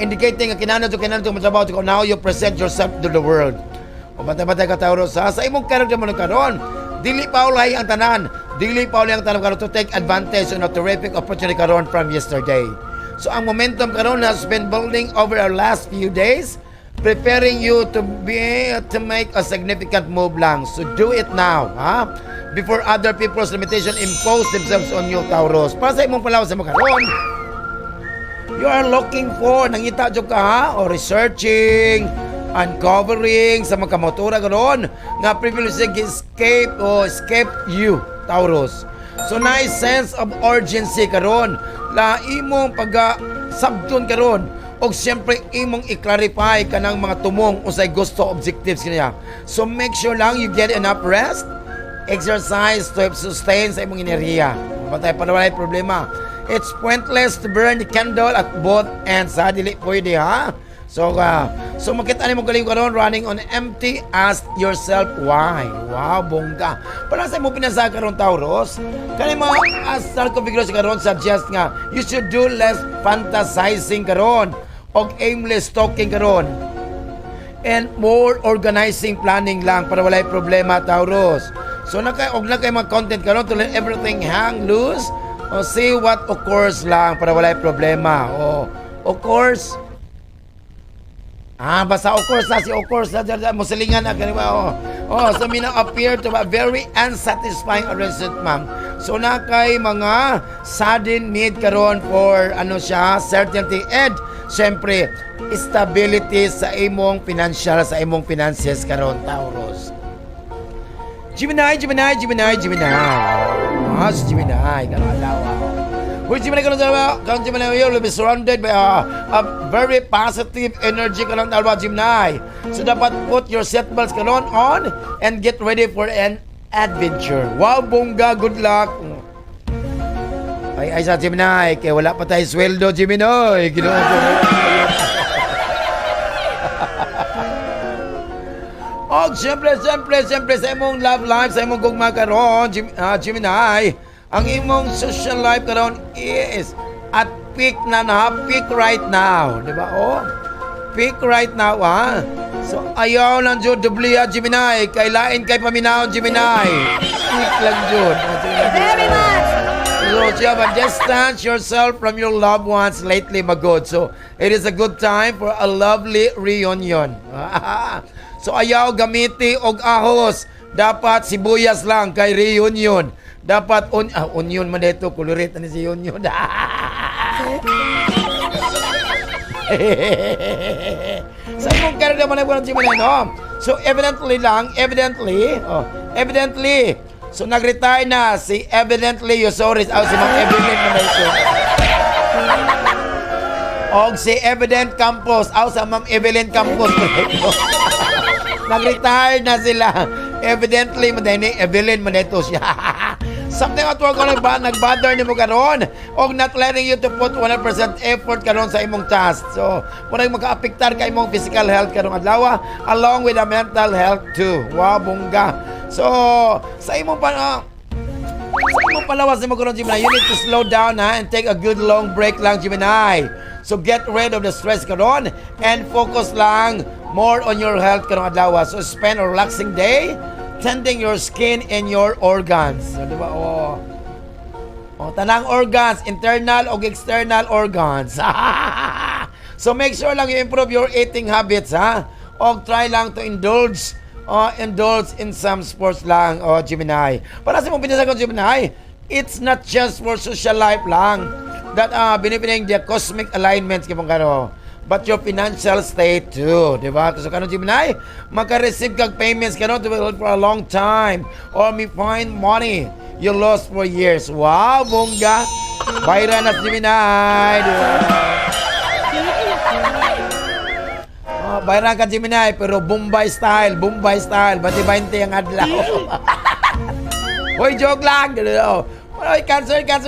indicating nga kinahanglan to matrabaho to now you present yourself to the world. O batay-batay ka Taurus ha, sa imong character mo karon, dili pa ulay ang tanan, dili pa ulay ang tanan karon to take advantage on a terrific opportunity karon from yesterday. So ang momentum karon has been building over our last few days, preparing you to make a significant move lang. So do it now, ha? Before other people's limitation impose themselves on you, Taurus. Para sa imong palaw sa karon, you are looking for, nangita jud ka ha, or researching, uncovering sa mga kamotora karon nga privilege escape you, Taurus. So nice sense of urgency karon la imong sabton karon og siyempre imong i-clarify kanang mga tumong usay gusto objectives kaniya. So make sure lang you get enough rest, exercise to help sustain sa imong enerhiya. Patay pa na walay problema. It's pointless to burn the candle at both ends ha, dili pwede ha. So makita ni mo galing karon running on empty, ask yourself why. Wow, bongga. Para sa mo pinasa karon Taurus, kani mga astral configuration karon suggest nga you should do less fantasizing karon og aimless talking karon. And more organizing planning lang para walay problema Taurus. So nakay mga content karon to let everything hang loose. O see what occurs lang para walay problema. O of course, basta of course na musilingan na kanina. So mina appear to be very unsatisfying arrangement. So na kay mga sudden need karon for certainty and syempre stability sa imong financial, sa imong finances karon Taurus. Gemini. Si Gemini karon alawa. Which Gemini karon dalawa, kang Gemini will be surrounded by a very positive energy karon dalawa Gemini. So dapat put your seatbelts karon on and get ready for an adventure. Wow, bongga, good luck. Ay sa Gemini, kay wala pa tayo sweldo Gemini. Ginoon ko. Og siyempre sa imong love life, sa imong gugma karon Gemini, ang imong social life karon is at peak peak right now, di ba? Peak right now, ha? So ayaw lang jud dubliya Gemini, kay lain kay paminahon Gemini. Peak lang jud. Very much. So you have distance yourself from your loved ones lately, magod. So it is a good time for a lovely reunion. So ayaw gamiti og ahos. Dapat sibuyas lang kay reunion. Dapat onion man dito, kulurit ni si union. Sa imong karga man ang Gemini, no? So evidently. So nag-retire na si evidently Yosoris si Ma'am Evelyn man dito. Og si Evident Campos sa Ma'am Evelyn Campos. Nag-retire na sila. Evidently, Evelyn man ito siya. Something at work nag-bother ni mo karon og not letting you to put 100% effort karon sa imong task. So, muna maka-apektar ka imong physical health karon adlaw along with the mental health too. Wow, bongga. So, sa imong palawas ni mo karon Gemini, you need to slow down and take a good long break lang Gemini. So, get rid of the stress karon and focus lang more on your health karon adlaw. So spend a relaxing day tending your skin and your organs. So, di ba? Tanang organs, internal o external organs. So make sure lang you improve your eating habits, ha? O try lang to indulge in some sports lang, Gemini. Para sa mong pinasagot, Gemini, it's not just for social life lang that benefiting the cosmic alignments kipong kano, but your financial state too, di ba? So kano Gemini, maka-receive kag payments kano to be held for a long time or may find money you lost for years. Wow, bongga. Bayran at Gemini. Bayran ka Gemini, pero Bombay style. Bati 20 ang adlaw. Hoy, joke lang. Cancer ka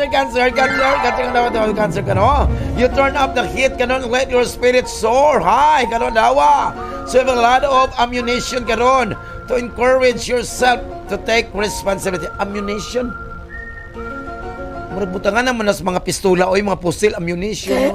no. You turn up the heat kanon, let your spirit soar high kanon dawa. So you have a lot of ammunition kanon to encourage yourself to take responsibility. Ammunition? Murag butangan naman nas mga pistola o mga pusil ammunition.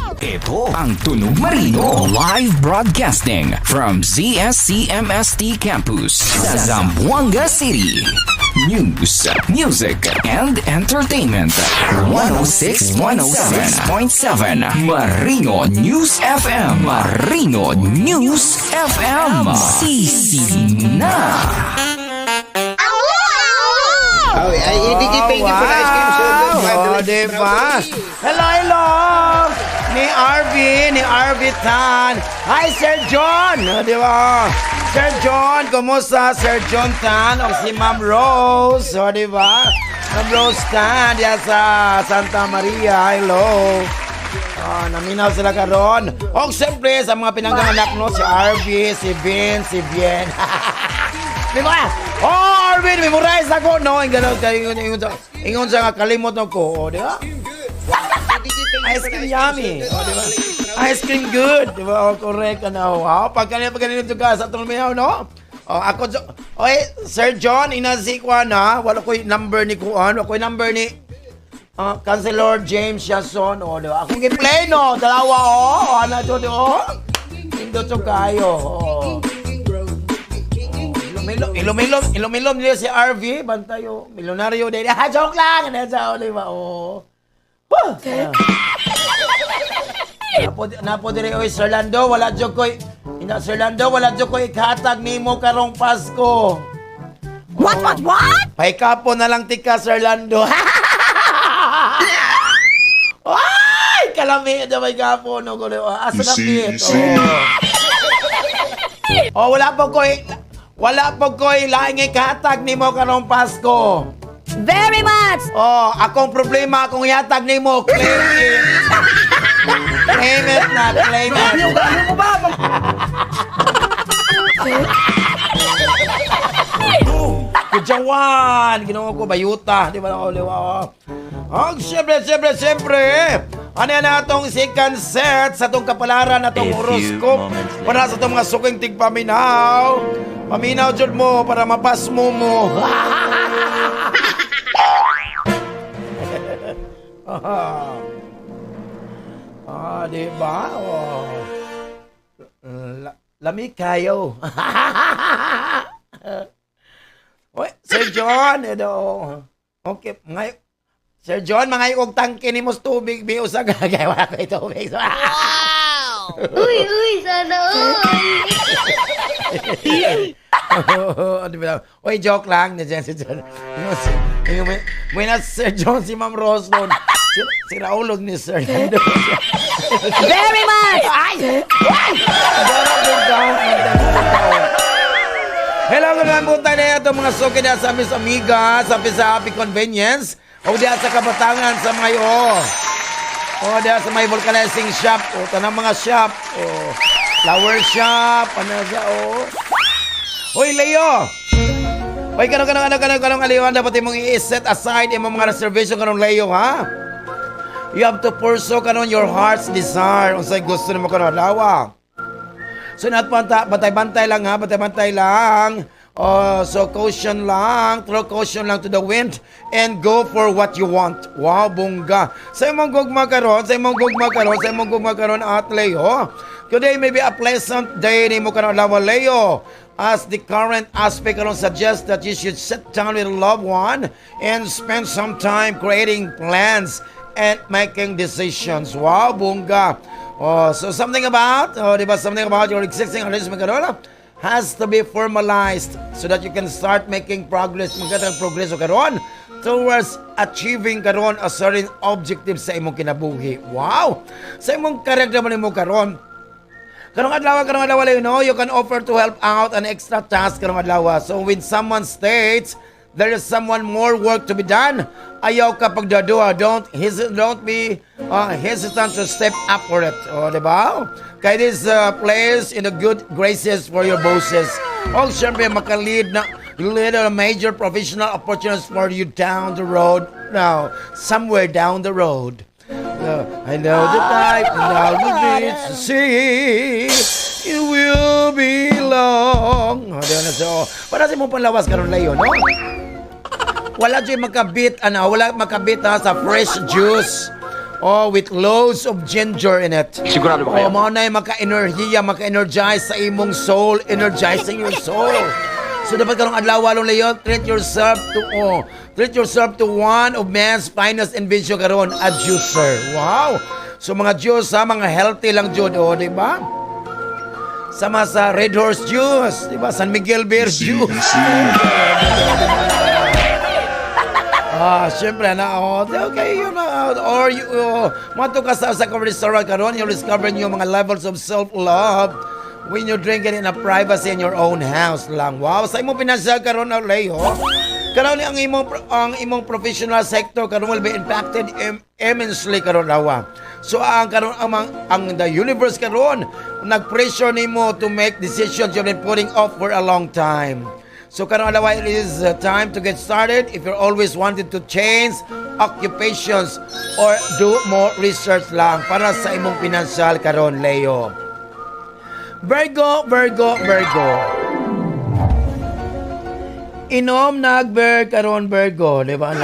Ito ang Tunog Marino live broadcasting from ZSCMST Campus sa Zamboanga City. News, music, and entertainment. 106.7 Marino News FM. Marino News FM. Sisi na. Thank you for the ice cream. Oh, diba? Hello. Ni RV Tan. Hi, Sir John. Diba? Sir John, kumusta? Sir John Tan o si Ma'am Rose. Diba? Ma'am Rose Tan, diya sa Santa Maria. Hello. Naminaw sila karon. O siyempre, sa mga pinangganganak no, si RV, si Vin, si Bien. Diba? Oh, Arvin, memorize ako, no? Ingon sa nga kalimot no ko, di ba? Ice cream yummy. Diba? Ice cream good. Diba? Correct ka na. Wow. Pag kanina ito ka sa itong mayaw, no? Ako, Sir John, inasikwa na. Wala ko yung number ni Kuan. Wala ko yung number ni Councilor James Yason. Diba? Akong i-play, no? Dalawa, Ano ito, Indot to kayo. Ilumilom niya si RV, bantayo, milyonaryo din. Joke lang, di ba? Oh. Napo dire oy Sir Lando, wala jud koy. Sir Lando, wala jud koy ikhatag nimo karong Pasko. What? Paikapo na lang tika, Sir Lando. Ay, kalami na may kapo no gulo. Asa na pit? Oh, wala po koy laing ikhatag nimo karong Pasko. Very much! Oh, akong problema akong ihatag nimo, claim it. Claim it na, claim it. Ano mo ba? Kujawan, ginawa ko bayuta, di ba na uliwa? Siyempre. Ano yan atong second set sa itong kapalaran na itong horoscope para sa itong mga suking tigpaminaw. Paminaw dyan mo para mapasmo mo. Di ba? Lami kayo. Oy, Sir John, okay, ngayon, Sir John, mga ikong tangke ni mos tubig, biyo sa gagay, wala ko tubig. Wow! Uy, sana Oy, joke lang, si John. May na Sir John, si Ma'am Rose doon. Si Raulog ni Sir Lando. Very much! Hello, mga buta na ito, mga suki na sa Miss Amiga, sa Happy Convenience, o diya sa Kabatangan sa mga o diya sa may vulcanizing shop, o tanang mga shop, o flower shop, ano siya, Hoy, Leo! Hoy, kanong aliwan, dapat mong i-set aside yung mga reservation kanong Leo, ha? You have to pursue kanon your heart's desire, kung sa'y gusto na mo kanong alawa. So, bantay-bantay lang ha, bantay-bantay lang. So, caution lang, throw caution lang to the wind, and go for what you want. Wow, bongga. Sa imong gugma karon, at Leo, today may be a pleasant day ni mo karon lawa, Leo. As the current aspect karon suggests that you should sit down with a loved one and spend some time creating plans and making decisions. Wow, bongga. So something about your existing arrangement karon has to be formalized so that you can start making progress, progress karon towards achieving karon a certain objective sa imong kinabuhi. Wow! Sa imong karakter man mo karon. Karong adlaw, you can offer to help out an extra task karong adlaw. So when someone states there is someone more work to be done, ayaw ka pagdadua. Don't be hesitant to step up for it. Diba? Kaya this place in the good graces for your bosses. Siyempre, lead a major professional opportunities for you down the road. Now, somewhere down the road. I know the type, now the beach to see. It will be long. Para sa mong panlawas karon Leo, no? Wala makabit sa fresh juice. With loads of ginger in it. Sigurado ba kayo? Mao na maka-enerhiya, maka-energize sa imong soul, energizing your soul. So dapat karong adlaw Leo, treat yourself to one of man's finest invention karon, a juicer. Wow. So mga juice mga healthy lang jud, di ba? Sama sa Red Horse Juice, di ba? San Miguel Beer Juice. Siyempre okay, or you mato ka sa restaurant karon, you'll discover new mga levels of self-love when you're drinking in a privacy in your own house lang. Wow, sa imong pinansyal karon Leo, karon ang imong professional sector karon will be impacted immensely karon lawa. So ang the universe karon nag-pressure nimo to make decisions you've been putting off for a long time. So karon alawa, it is time to get started if you're always wanted to change occupations or do more research lang para sa imong pinansyal karon Leo. Virgo. Inom nagber karon Virgo, di ba?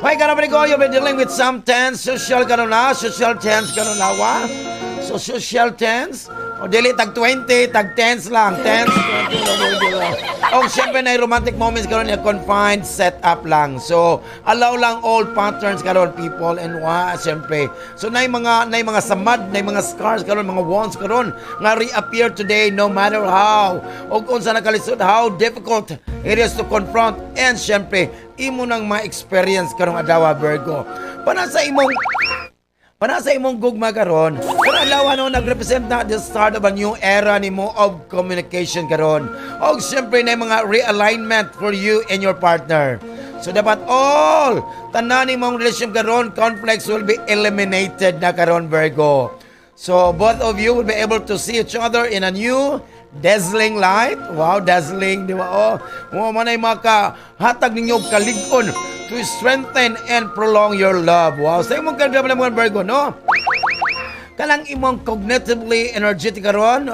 Why karon Virgo, you'll be dealing with some tense social karon na, social tense karon lawa. So social tense, O dili tag 20, tag 10s lang. 10s, 20 lang. O syempre na romantic moments karon yung confined setup lang. So allow lang all patterns karon people and syempre. So na mga samad, na mga scars karon, mga wounds karon nga reappear today no matter how. O kung sa nakalisod how difficult it is to confront and syempre imo nang ma-experience karong adlaw Virgo. Para sa imong gugma karon, para adlaw no nagrepresent na the start of a new era nimo of communication karon. Og syempre na mga realignment for you and your partner. So dapat all tanan nimong relationship karon, conflicts will be eliminated na karon Virgo. So both of you will be able to see each other in a new dazzling light. Wow, dazzling, di ba? Mo man ay makahatag ninyo og kalig-on to strengthen and prolong your love. Wow, sa imong kadam mga Virgo, no? Kanang imong cognitively energetic karon,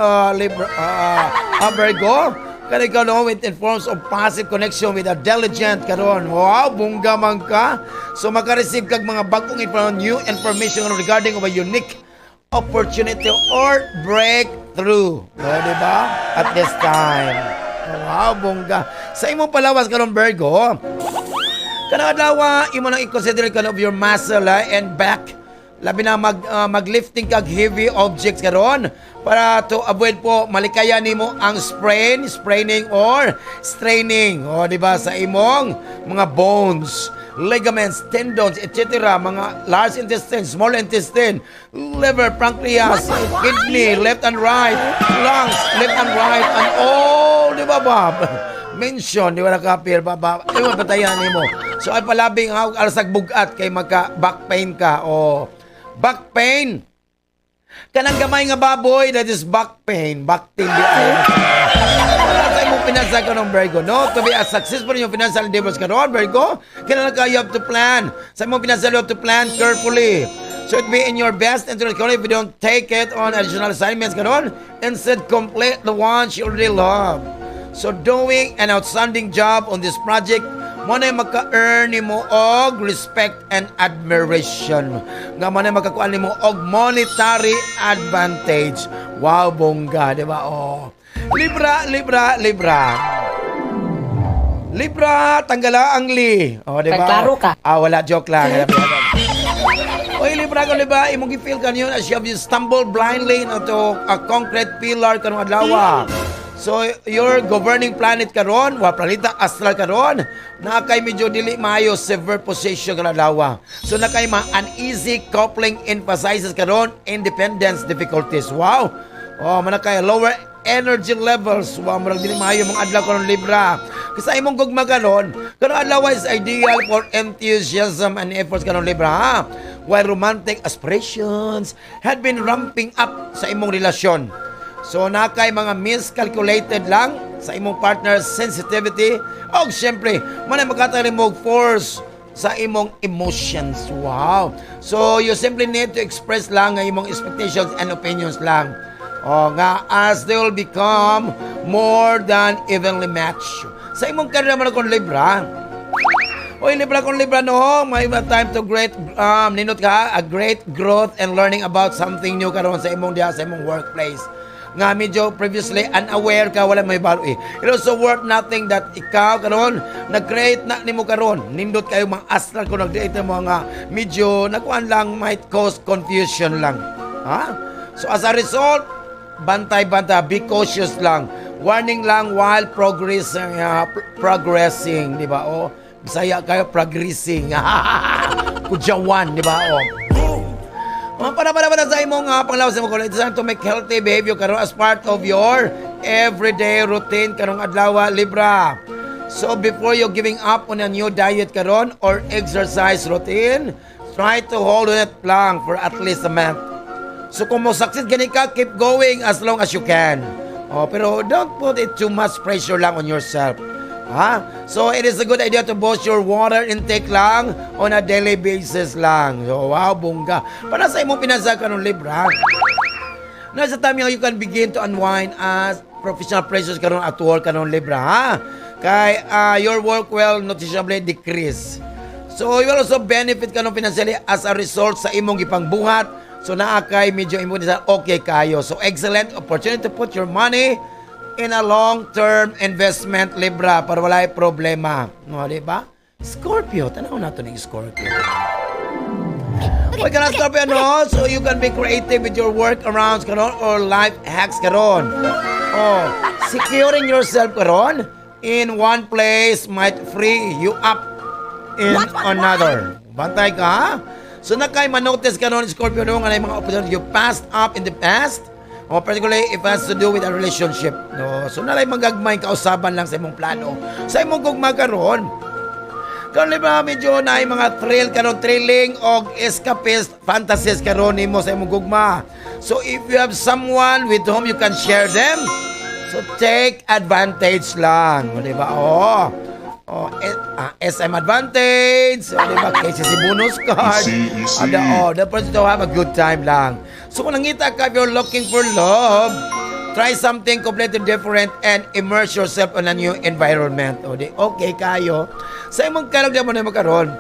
Virgo. Kanang ikaw no, it informs of passive connection with a diligent karon. Wow, bungga man ka. So makareceive kag mga bagong new information regarding of a unique opportunity or breakthrough. Di ba? At this time. Wow, bongga. Sa imong palawas karon Virgo, kanang adlaw imo nang i-consider of your muscle and back. Labi na maglifting kag heavy objects karon para to avoid po malikayan nimo ang spraining or straining. O di ba sa imong mga bones, ligaments, tendons, etc. Mga large intestine, small intestine, liver, pancreas, kidney, left and right, lungs, left and right, and all, di ba, Bob? Mention, di ba nakapir, Bob? Ay, mapatayan mo. So, ay palabing alasag bugat kay magka-back pain ka. O, back pain. Kanang gamay nga baboy, that is back pain. Back pain, di ay. Sa imong financial karon Virgo, no? To be a successful in your financial endeavors karon Virgo, kailangan you have to plan. Sa imong financial you have to plan carefully. So it be in your best interest karon if you don't take it on additional assignments karon, instead complete the ones you already love. So doing an outstanding job on this project, mo na maka-earn nimo og respect and admiration. Nga mo na makakuha nimo og monetary advantage. Wow, bongga, di ba? Oh. Libra, tanggala ang li. O, di ba? Klaro ka. Wala, joke lang. Oy, Libra ko, di ba? Imong i-feel ka niyo as you stumble blindly into a concrete pillar kanong adlaw. So, your governing planet karon, planeta astral karon, nakay medyo dili maayo severe position kanong adlaw. So, nakay uneasy coupling emphasizes karon independence difficulties. Wow! Manakay lower energy levels. Wow, marag dili maayo mga adlaw karon Libra. Kasi imong gugma karon, kanang adlaw is ideal for enthusiasm and efforts karon Libra, ha? While romantic aspirations had been ramping up sa imong relasyon. So nakay mga miscalculated lang sa imong partner's sensitivity o syempre manay magkatari mo force sa imong emotions. Wow. So you simply need to express lang ang imong expectations and opinions lang. Nga as they will become more than evenly matched. Sa imong career man akong Libra. Oy, Libra kung Libra no, may time to great ninot ka, a great growth and learning about something new karon sa imong diha sa imong workplace. Nga medyo previously unaware ka, wala may balo eh. It also worth nothing that ikaw karon nag-create na nimo karon. Nindot kayo mga astral ko nag-create mo nga medyo nakuan lang might cause confusion lang. Ha? So as a result, bantay-bantay, be cautious lang. Warning lang while progressing, di ba? Bisaya kayo progressing. Kujawan, di ba? Para sa imong panglawas mo it's time to make healthy behavior karon as part of your everyday routine karong adlaw Libra. So before you giving up on a new diet karon or exercise routine, try to hold on it lang for at least a month. So kung mo succeed gani ka, keep going as long as you can. Pero don't put it too much pressure lang on yourself. So it is a good idea to boost your water intake lang on a daily basis lang. So wow, bongga. Para sa imong pinansa karon Libra, nasa time you can begin to unwind as professional pressures karon at work karon Libra, ha? Kay your work will noticeably decrease. So you will also benefit karon financially as a result sa imong gipangbuhat So naa kay medyo imo sa okay kayo. So excellent opportunity to put your money in a long-term investment, Libra, para walay problema. No, di ba? Scorpio, tanaw na to ng Scorpio. Okay ka na, Scorpio, no? So you can be creative with your workarounds karon or life hacks karon. Oh, securing yourself karon in one place might free you up in another. Bantay ka, ha? So nakay manotice ka noon, Scorpio, no, nga mga opportunity you passed up in the past, o particularly if it has to do with a relationship. No? So nalay magagmay kausaban lang sa imong plano. Sa imong gugma karon, karon ba medyo na mga thrill karon, thrilling o escapist fantasies karon nimo sa imong gugma. So if you have someone with whom you can share them, so take advantage lang. O, diba? SM Advantage, o, diba? KCC bonus card. The person to have a good time lang. So kung nangita ka, if you're looking for love, try something completely different and immerse yourself in a new environment. O, di, okay kayo. Sa imong karagdagan mo na magkaroon.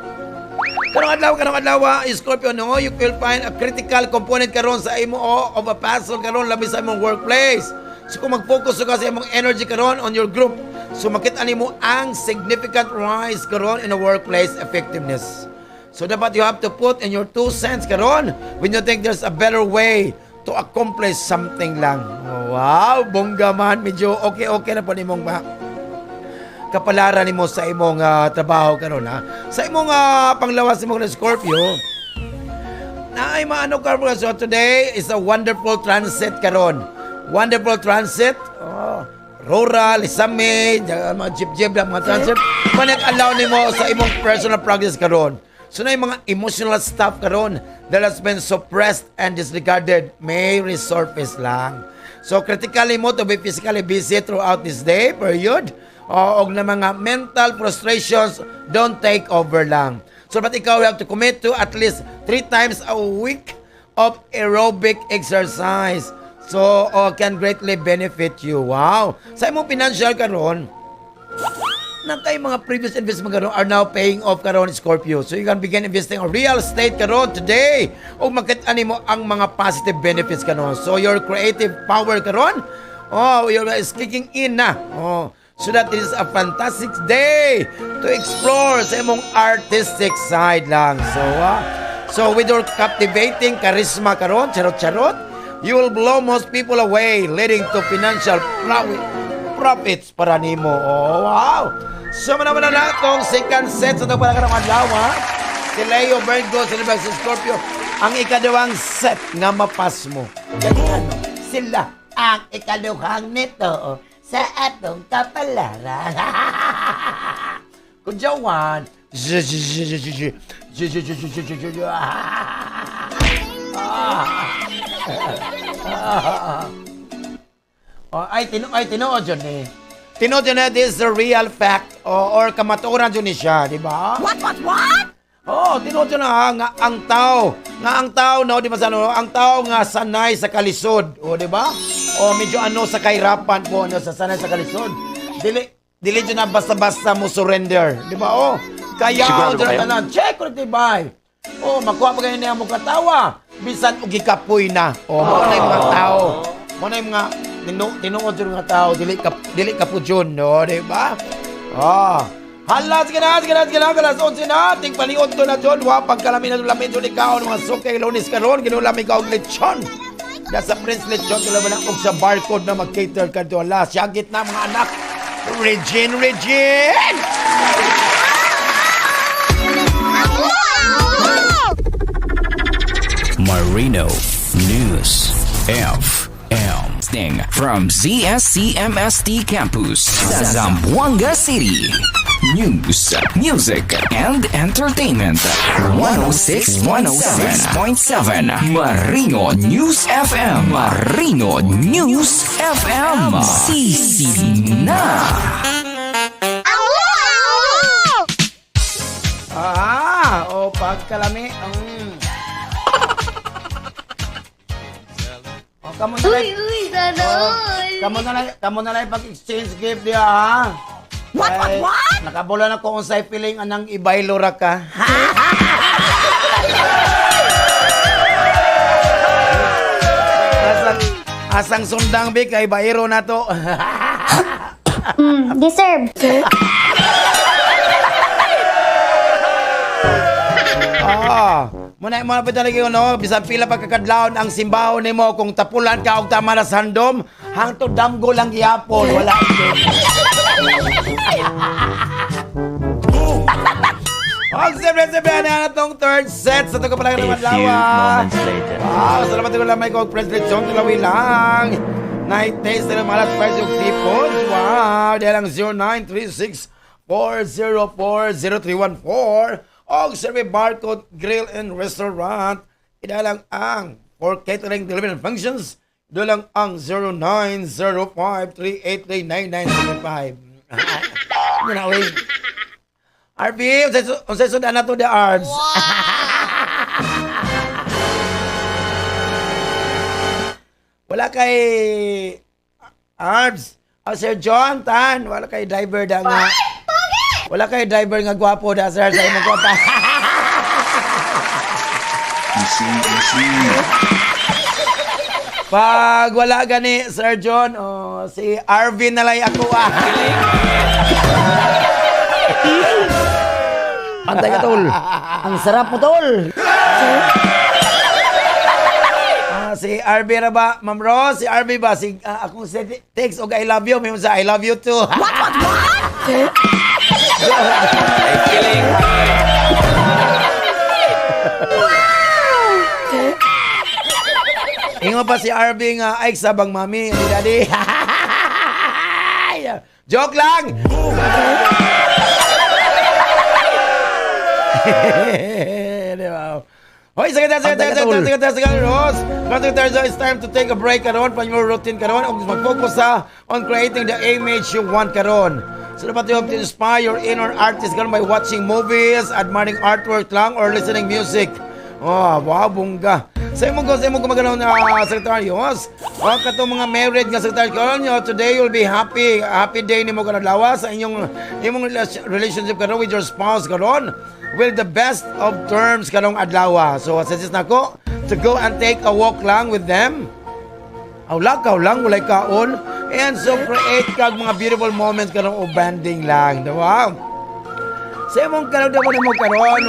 Karong adlaw, Scorpio, no, you will find a critical component karon sa imo of a puzzle karon labi sa imong workplace. So kung mag-focus ka sa imong energy karon on your group, so makita nimo ang significant rise karon in the workplace effectiveness. So dapat you have to put in your 2 cents karon when you think there's a better way to accomplish something lang. Oh, wow, bongga man, medyo okay na po nimong kapalaran nimo sa imong trabaho karon, ha. Sa imong panglawas nimo na Scorpio, na ay maano karon. So today is a wonderful transit karon. Wonderful transit. Rural, Isame, mga jeep-jeep lang, mga transit. Manag-allow nimo sa imong personal progress karon. So na yung mga emotional stuff karon that has been suppressed and disregarded may resurface lang. So critically mo to be physically busy throughout this day period. O na mga mental frustrations don't take over lang. So but ikaw have to commit to at least 3 times a week of aerobic exercise. So can greatly benefit you. Wow. Sa imong financial karon, na kay mga previous investment karon are now paying off karon, Scorpio. So you can begin investing on real estate karon today. O makita nimo ang mga positive benefits karon. So your creative power karon, is kicking in na. So that is a fantastic day to explore sa imong artistic side lang. So with your captivating charisma karon, charot-charot, you will blow most people away, leading to financial profits para nimo. Oh, wow! So, manaman na itong second set sa itong panakarang adlaw, ha? Si Leo, Virgo, si Scorpio, ang ikadawang set nga mapas mo. Ganyan, sila ang ikaduhang nito sa atong kapalaran. Kudyawan, tinuod yun eh. Tinuod yun eh, this is the real fact or kamaturan yun siya, di ba? What? Tinuod yun nga ang tao, no, di ba sa ano, ang tao nga sanay sa kalisod, di ba? Medyo sa kahirapan po, sa sanay sa kalisod. Dili yun na basta-basta mo surrender, di ba? Kaya, check ko ba? Makuha pa kayo niya mo katawa. Bisan og gikapoy na. Mao na yung mga tao. Mao na yung mga tinuod yung mga tao. Dili kapudyon, no? Diba? Hala, sige na. Kalas 11 na. Ting paniod to na dyan. Pagkalamin na lamin dyan ikaw. Mga sukay, lunis karon. Ginulamin ka og lechon. Nasa Prince Lechon. Kailangan na og sa barcode na mag-cater ka doon. Hala, siyagit na mga anak. Regine! Marino News FM. Sting from ZSCMST Campus, Zamboanga City. News, music, and entertainment. 106.7 Marino News FM. Marino News FM. Sisina. Pagkalami. Kamu na lang pag-exchange gift diya, ha? What? Nakabulan ako kung sa'y feeling anang ibaylora ka. Asang sundang bi kay bairo na to. Deserve. Muna pa talaga yun, no? Bisan pila pagkakadlaon ang simbaho nimo kung tapulan ka og tama na sandom, hangtod damgo lang gihapon, wala yun. Siyempre na itong third set sa ito ka pala naman lawa. Salamat ko lang may kong President John Tilawi lang. Night taste na malas price yung tipon. Wow, dahil lang 0936-404-0314. O survey barcode grill and restaurant. Ida lang ang for catering delivery and functions. Ida lang ang 0905-383-9975. Yan na, uwi. RB, unsay sudan na to the Arbs. Wow! Wala kay Arbs. Sir John Tan, wala kay driver da nga. Wala kay driver nga gwapo da sir sa imong kota. Pag wala gani Sir John, si Arvin na lang ako Antay ka, tol. Ang sarap mo, tol. Si RB na ba? Ma'am Rose, si RB ba? Si, akong text og I love you. May sa I love you too. What? Ingo pa si RB nga, ay sabang mami. Daddy. Joke lang! Hoy, sige, Rose. It's time to take a break karon from your routine karon ug mag-focus on creating the image you want karon. So dapat you have to inspire your inner artist karon by watching movies, admiring artwork lang, or listening music. Oh, wow, bungga. Sa imong gumaganaw na sekretarios, kato mga married nga sekretary karon, today you'll be happy. Happy day nimo karon lawas sa imong relationship karon with your spouse karon. With the best of terms karong adlaw. So suggest nako to go and take a walk lang with them. Lakaw lang walay kaon, and so create kag mga beautiful moments karong bonding lang. Wow. Sa imong karon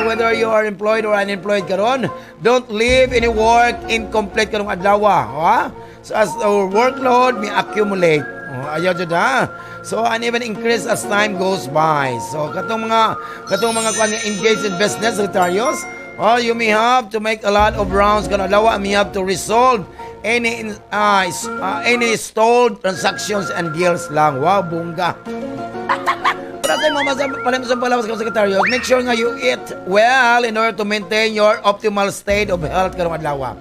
whether you are employed or unemployed karon, don't leave any work incomplete karong adlaw. So as our workload may accumulate. Ayaw jud ha. So and even increase as time goes by. So katong mga kung engaged in business secretarios, you may have to make a lot of rounds karong adlaw. May have to resolve any stalled transactions and deals lang. Wow, bungga. Para sa mga palawas kang sekretaryo, make sure nga you eat well in order to maintain your optimal state of health karong adlaw.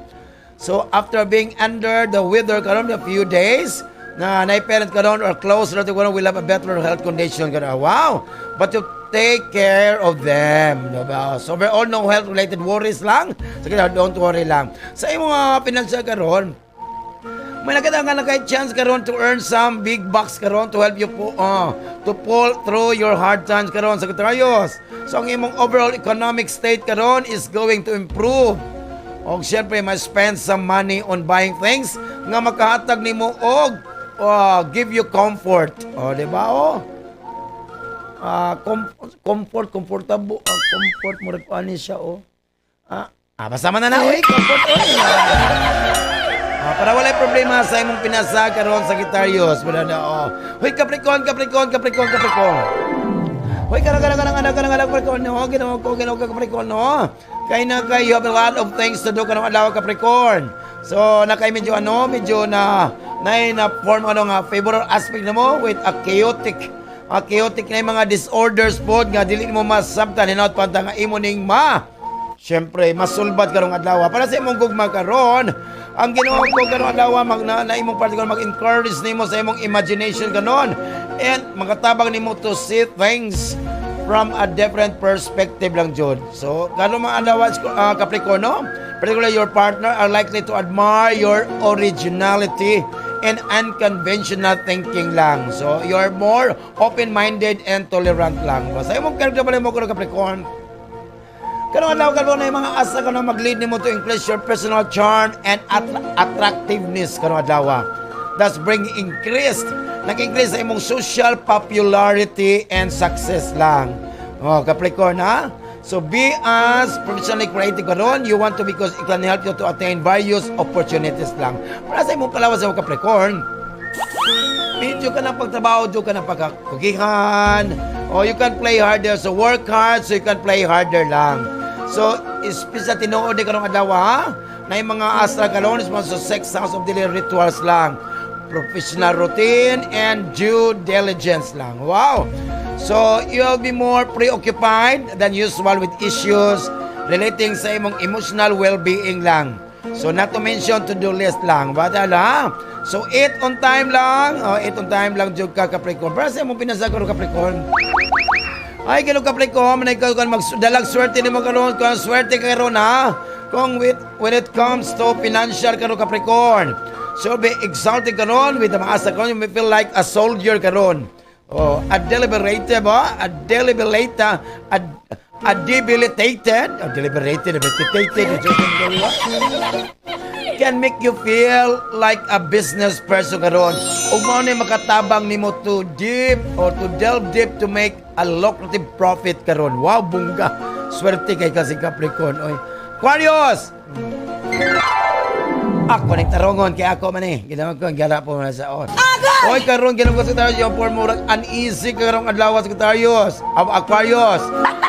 So after being under the weather karon a few days, na parent karon or close relative karon will have a better health condition karon. Wow! But to take care of them, diba? So overall no health related worries lang. So don't worry lang. Sa imong financial karon, may nakita nga kay chance karon to earn some big bucks karon to help you to pull through your hard times karon sa sekretarios. So ang imong overall economic state karon is going to improve. Og syempre may spend some money on buying things nga makahatag nimo og give you comfort. Di ba? Comfortable. Comfort mo rin siya. Basta man na comfort. Para walay problema sa imong pinasa karon sa Sagittarius. Hoy, Capricorn. Hoy, kanang Capricorn, no? Ginawa ko Capricorn, no? Kaya you have a lot of things to do kanang adlaw Capricorn. So, medyo na form favorable aspect na mo with a chaotic na yung mga disorders po nga dili mo masabtan hinaut panta nga imo ning syempre masulbad karong adlaw. Para sa imong gugma karon, ang ginawa ko karong adlaw na imong particular mag-encourage nimo sa imong imagination kanon and makatabang nimo to see things from a different perspective lang jud. So karon mga adlaw Capricorno, particularly your partner are likely to admire your originality and unconventional thinking lang. So you're more open-minded and tolerant lang. Sa imong character pala mo Capricorn, Karong adlaw karon na mga asa ka na mag-lead nimo to increase your personal charm and attractiveness karong adlaw. Thus bring increased, nag-increase sa imong social popularity and success lang. Oh, Capricorn ha? So be as professionally creative karon you want to because it can help you to attain various opportunities lang. Para sa imong palawas sa Capricorn, medyo ka ng pagtrabaho, do ka ng pagkakugihan, o you can play harder. So work hard so you can play harder lang. So, espesa tinuod ni karong adlaw ha? Na yung mga astra karon is mga sex house of daily rituals lang. Professional routine and due diligence lang. Wow! So, you'll be more preoccupied than usual with issues relating sa imong emotional well-being lang. So, not to mention to-do list lang. Bata ha? So, eat on time lang. Eat on time lang, Jug ka, Capricorn. Para sa imong pinasagaro, Capricorn. Ay, kano Capricorn, na ikaw kan magdalag swerte ni mo karon, kung swerte ka karon ha. Kung when it comes to financial karon Capricorn. So be exalted karon with the maasa karon, you may feel like a soldier karon. Oh, a deliberated ba? A deliberated, a debilitated, can make you feel like a business person karon. Ug mao ni makatabang nimo to deep or to delve deep to make a lucrative profit karon. Wow, bungga. Swerte kay kasi Capricorn. Oy. Aquarius. Ako nagtarongon kay ako man eh. Ginawa ko gala po na sa on. Oy karon ginoo ko sa tayo yung for murag uneasy karong adlaw sa Aquarius. Aquarius.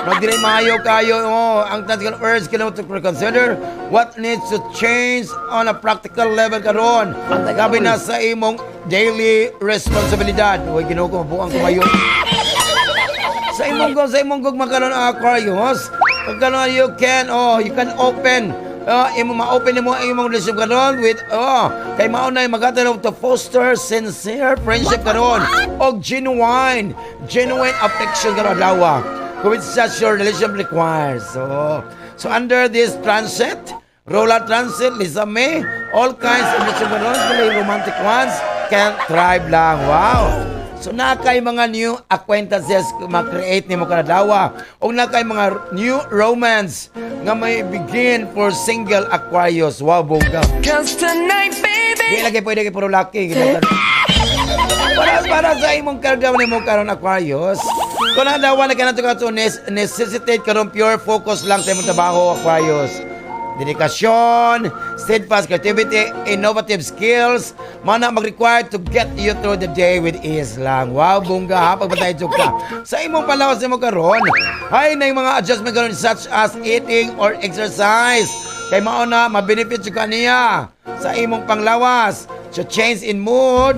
Magdiri maayo kayo ang tactical urge kino to consider what needs to change on a practical level karon. Gabi na sa imong daily responsibilidad. Oy ginoo ko buang kumayo. Sa imong gug makaron Aquarius. Pagkano you can open ma-open mo ang imong relationship karon with kay mao na magatanaw to foster sincere friendship karon og genuine affection karon dawa which such your relationship requires. So under this transit, Roller Transit, Lisa May, all kinds of relationship karon, romantic ones can thrive lang. Wow. So nakay mga new acquaintances ma-create nimo kada dawa o nakay mga new romance nga may begin for single Aquarius. Wow, bongga. Just tonight, baby. Di lagi pwede kay puro laki. Para sa imong kardaw nimo karon Aquarius. Kung ang dawa na kanato ka to necessitate karon pure focus lang sa imong trabaho Aquarius. Dedikasyon, steadfast creativity, innovative skills, mana mag-require to get you through the day with ease lang. Wow, bungga ha, pagbatay ka. Sa imong palawas mo karon, ay na yung mga adjustment karon such as eating or exercise. Kay mao na, ma-benefit ka niya sa imong panglawas. So change in mood,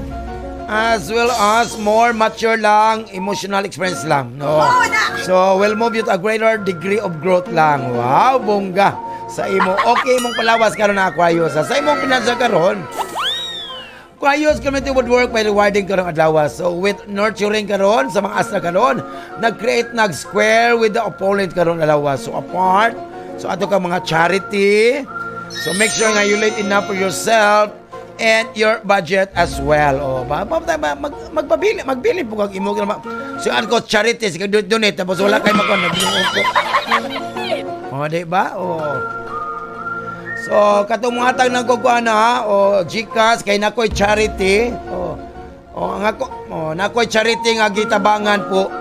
as well as more mature lang, emotional experience lang. No? So, will move you to a greater degree of growth lang. Wow, bongga. Sa imo, okay imong palawas karon na Aquarius. Sa imong pinansa karon, Aquarius community would work by rewarding karon adlaw. So with nurturing karon sa mga astra karon, nag-create nag-square with the opponent karon adlaw. So apart, so ato ka mga charity. So make sure nga you late enough for yourself and your budget as well. Magbili po kag imo. So ano ko charity, sige donate tapos wala kay makon nagbinuon ko. Di ba? So, katong mga tag ng kukuana ha, GCash, kay nakoy charity, nakoy charity nga gitabangan po.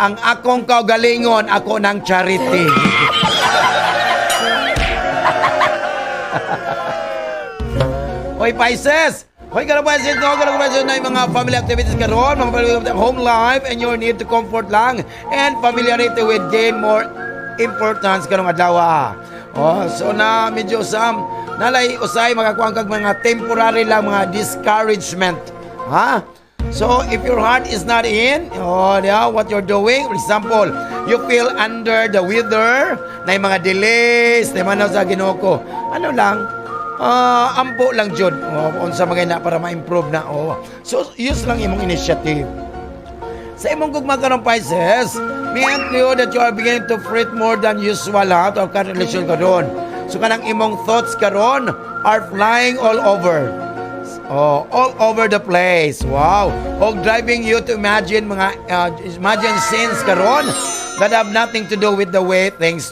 Ang akong kaugalingon, ako ng charity. Hoy, Pisces! Hoy, Pisces na yung mga family activities karon, mga home life, and your need to comfort lang, and familiarity with gain more importance karong adlaw. So na medyo nalay usay makakuha kag mga temporary lang mga discouragement. Ha? So if your heart is not in what you're doing, for example, you feel under the weather, na yung mga delays, na manaw sa Ginoo ko. Ano lang, ampo lang jud. Unsa magay na para ma-improve na. So use lang imong initiative. Sa imong gugma karong Pisces, may you that you are beginning to fret more than usual to our current relation karon. So kanang imong thoughts karon are flying all over. All over the place. Wow. O driving you to imagine mga imagine scenes karon that have nothing to do with the way things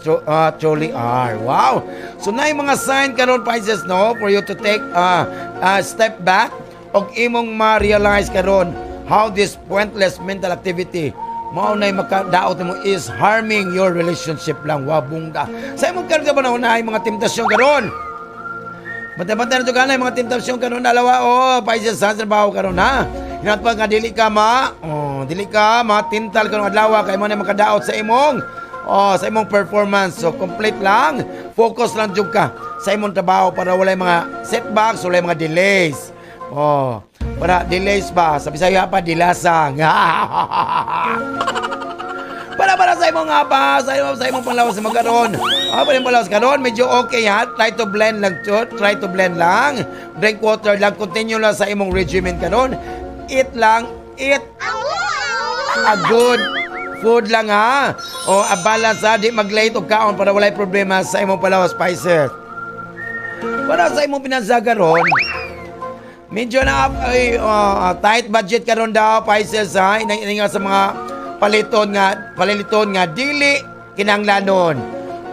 truly are. Wow! So na yung mga sign karon Pisces, no, for you to take a step back og imong ma-realize karon how this pointless mental activity mao na makadaot mo is harming your relationship lang. Wow, bungga. Sa imong karon ba na mga temptasyon karon? Bata-bata na ito ka na, mga temptasyon karon alawa, Pisces, sa trabaho karon ha. Hinatpag nga, dili ka matintal karon adlaw, kay mo na makadaot sa imong, sa imong performance. So, complete lang, focus lang jud ka sa imong trabaho para walay mga setbacks, walay mga delays. Para delays ba, sa Bisaya pa, dilasang. Para sa imong sa imong panglawas sa magaron. Panglawas karon, medyo okay ha. Try to blend lang. Drink water lang, continue lang sa imong regimen karon. Eat a good food lang ha. A balance ha, di mag-late og kaon para walay problema sa imong panglawas, Pisces. Para sa imong pinansa karon, medyo na tight budget karon daw, Pisces ha. Iningal sa mga paliton nga dili kinahanglanon.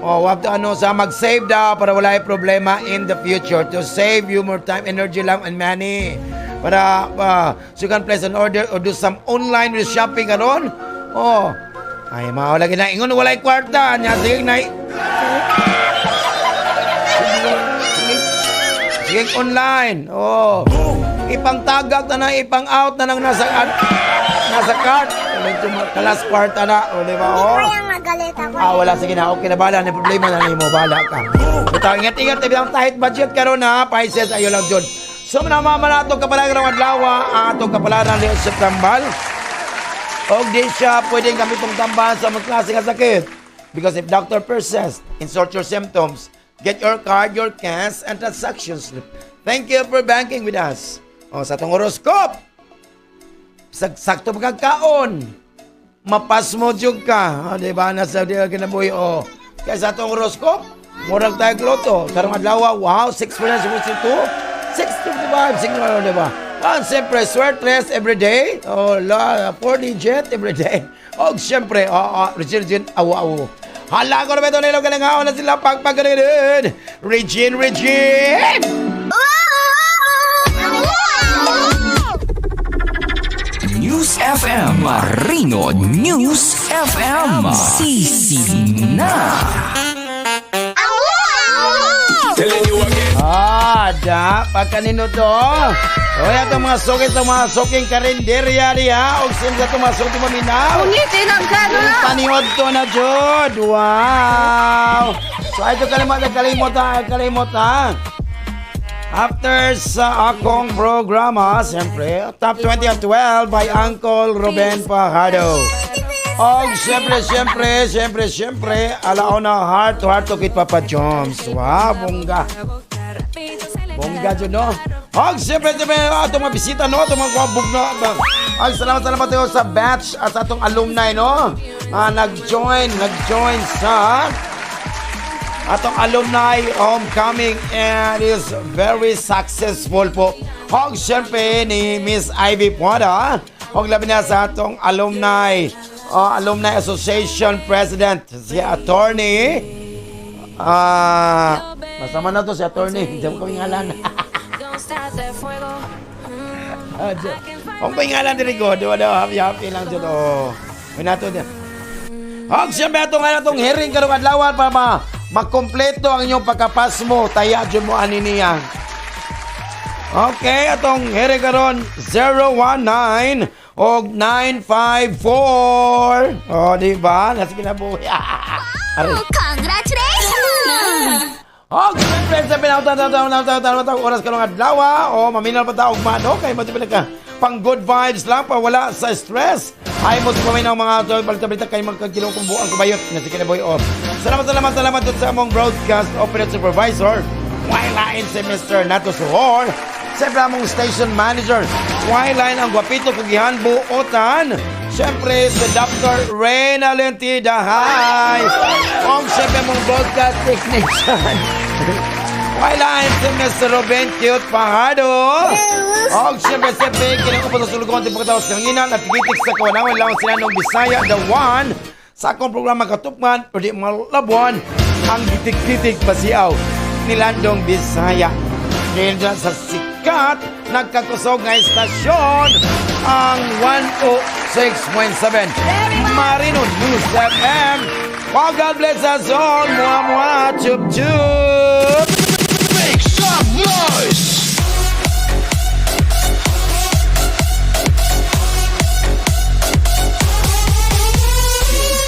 Wag to sa mag-save daw para wala ay problema in the future, to save you more time, energy lang and money. Para so you can place an order or do some online shopping karon. Ay mao lagi na ingon walay kwarta nya sige na. Sige online. Ipang tagak na ipang out na nang nasa cart. Medyo kalas kwarta na, di ba? Kaya magalit ako. Wala, sige na, okay na, bala, na problema na mo, bala ka. Ito, ingat-ingat, tabi ang tight budget karon na, Pisces, ayo lang dyan. So, manamama na itong kapalaran ng adlawa, ang itong kapalaran ng September. O di siya pwedeng gamitong tambahan sa mga klase nga sakit. Because if doctor persists, insert your symptoms, get your card, your cash, and transaction slip. Thank you for banking with us. Sa itong horoscope, sakto magkakaon, mapas mo jug ka, diba, nasa kinabuhi, kaya sa itong horoscope, murag tayo kloto, karong adlaw, wow, 6% sumisi 2, 655, signal, diba, siyempre, sweatless everyday, 4 digit everyday, siyempre, Regine, awo, hala ko na ba ito, nilo ka na sila, pagpaganoon, Regine, News FM, Marino News FM, Sisina. Pagkanino to? Itong mga soking karinderya riya, o sinsa itong mga soking maminaw. Ulitin ang gano na. Paniod to na, Jod. Wow. So, ito kalimot ha. After sa akong programa, siyempre, Top 20 at 12 by Uncle Ruben Fajardo. Og siyempre, alauna heart to kit Papa Joms. Wow, bongga. Bongga dyan, no? Og siyempre, itong mga bisita, no? Itong mga kwabog na. Og salamat tayo sa batch at sa itong alumni, no? Nag-join sa atong alumni homecoming and is very successful po. Og siyempre ni Miss Ivy Puada, og labi na sa atong alumni association president, si attorney masama na to si attorney, hindi mo kami ngalan. Kung pingalan din ko, happy lang dyan. Minato din. Og siyempre atong hearing karong adlaw para magkompleto ang inyong pagkapas mo, taya dyan mo aniniya. Okay, atong here karon 019 og 954. Diba? Nasa kinabuhi. Congratulations! Siyempre, sa pinatawag oras karong adlaw, maminal pa taog man. Okay, matipin ka. Pang good vibes lang, pa wala sa stress. Ay mo sa ng mga balita-balita kayo magkagilong kung buang kubayot na si Kinaboy Off. Salamat doon sa among broadcast operator supervisor. Wailain si Mr. Nato Suhor. Siyempre among station manager. Wailain ang gwapito kagihan buotan. Siyempre si Dr. Reyna Lentida. Hi! Ang siyempre among broadcast technician. Wailain si Mr. Ruben Cute Fajardo. Og siyempre, kinang upo sa sulugan at pagkatawas kanginan at tigitik sa kawanangan lang sila ng Bisaya, the one sa akong programa Katupman o di Malabuan ang gitik-gitik pasiaw ni Landong Bisaya. Dahil dyan sa sikat nagkakusog nga istasyon ang 106.7 Marino News FM. Oh, God bless us all. Mwah, mwah, chup, chup. Make some noise!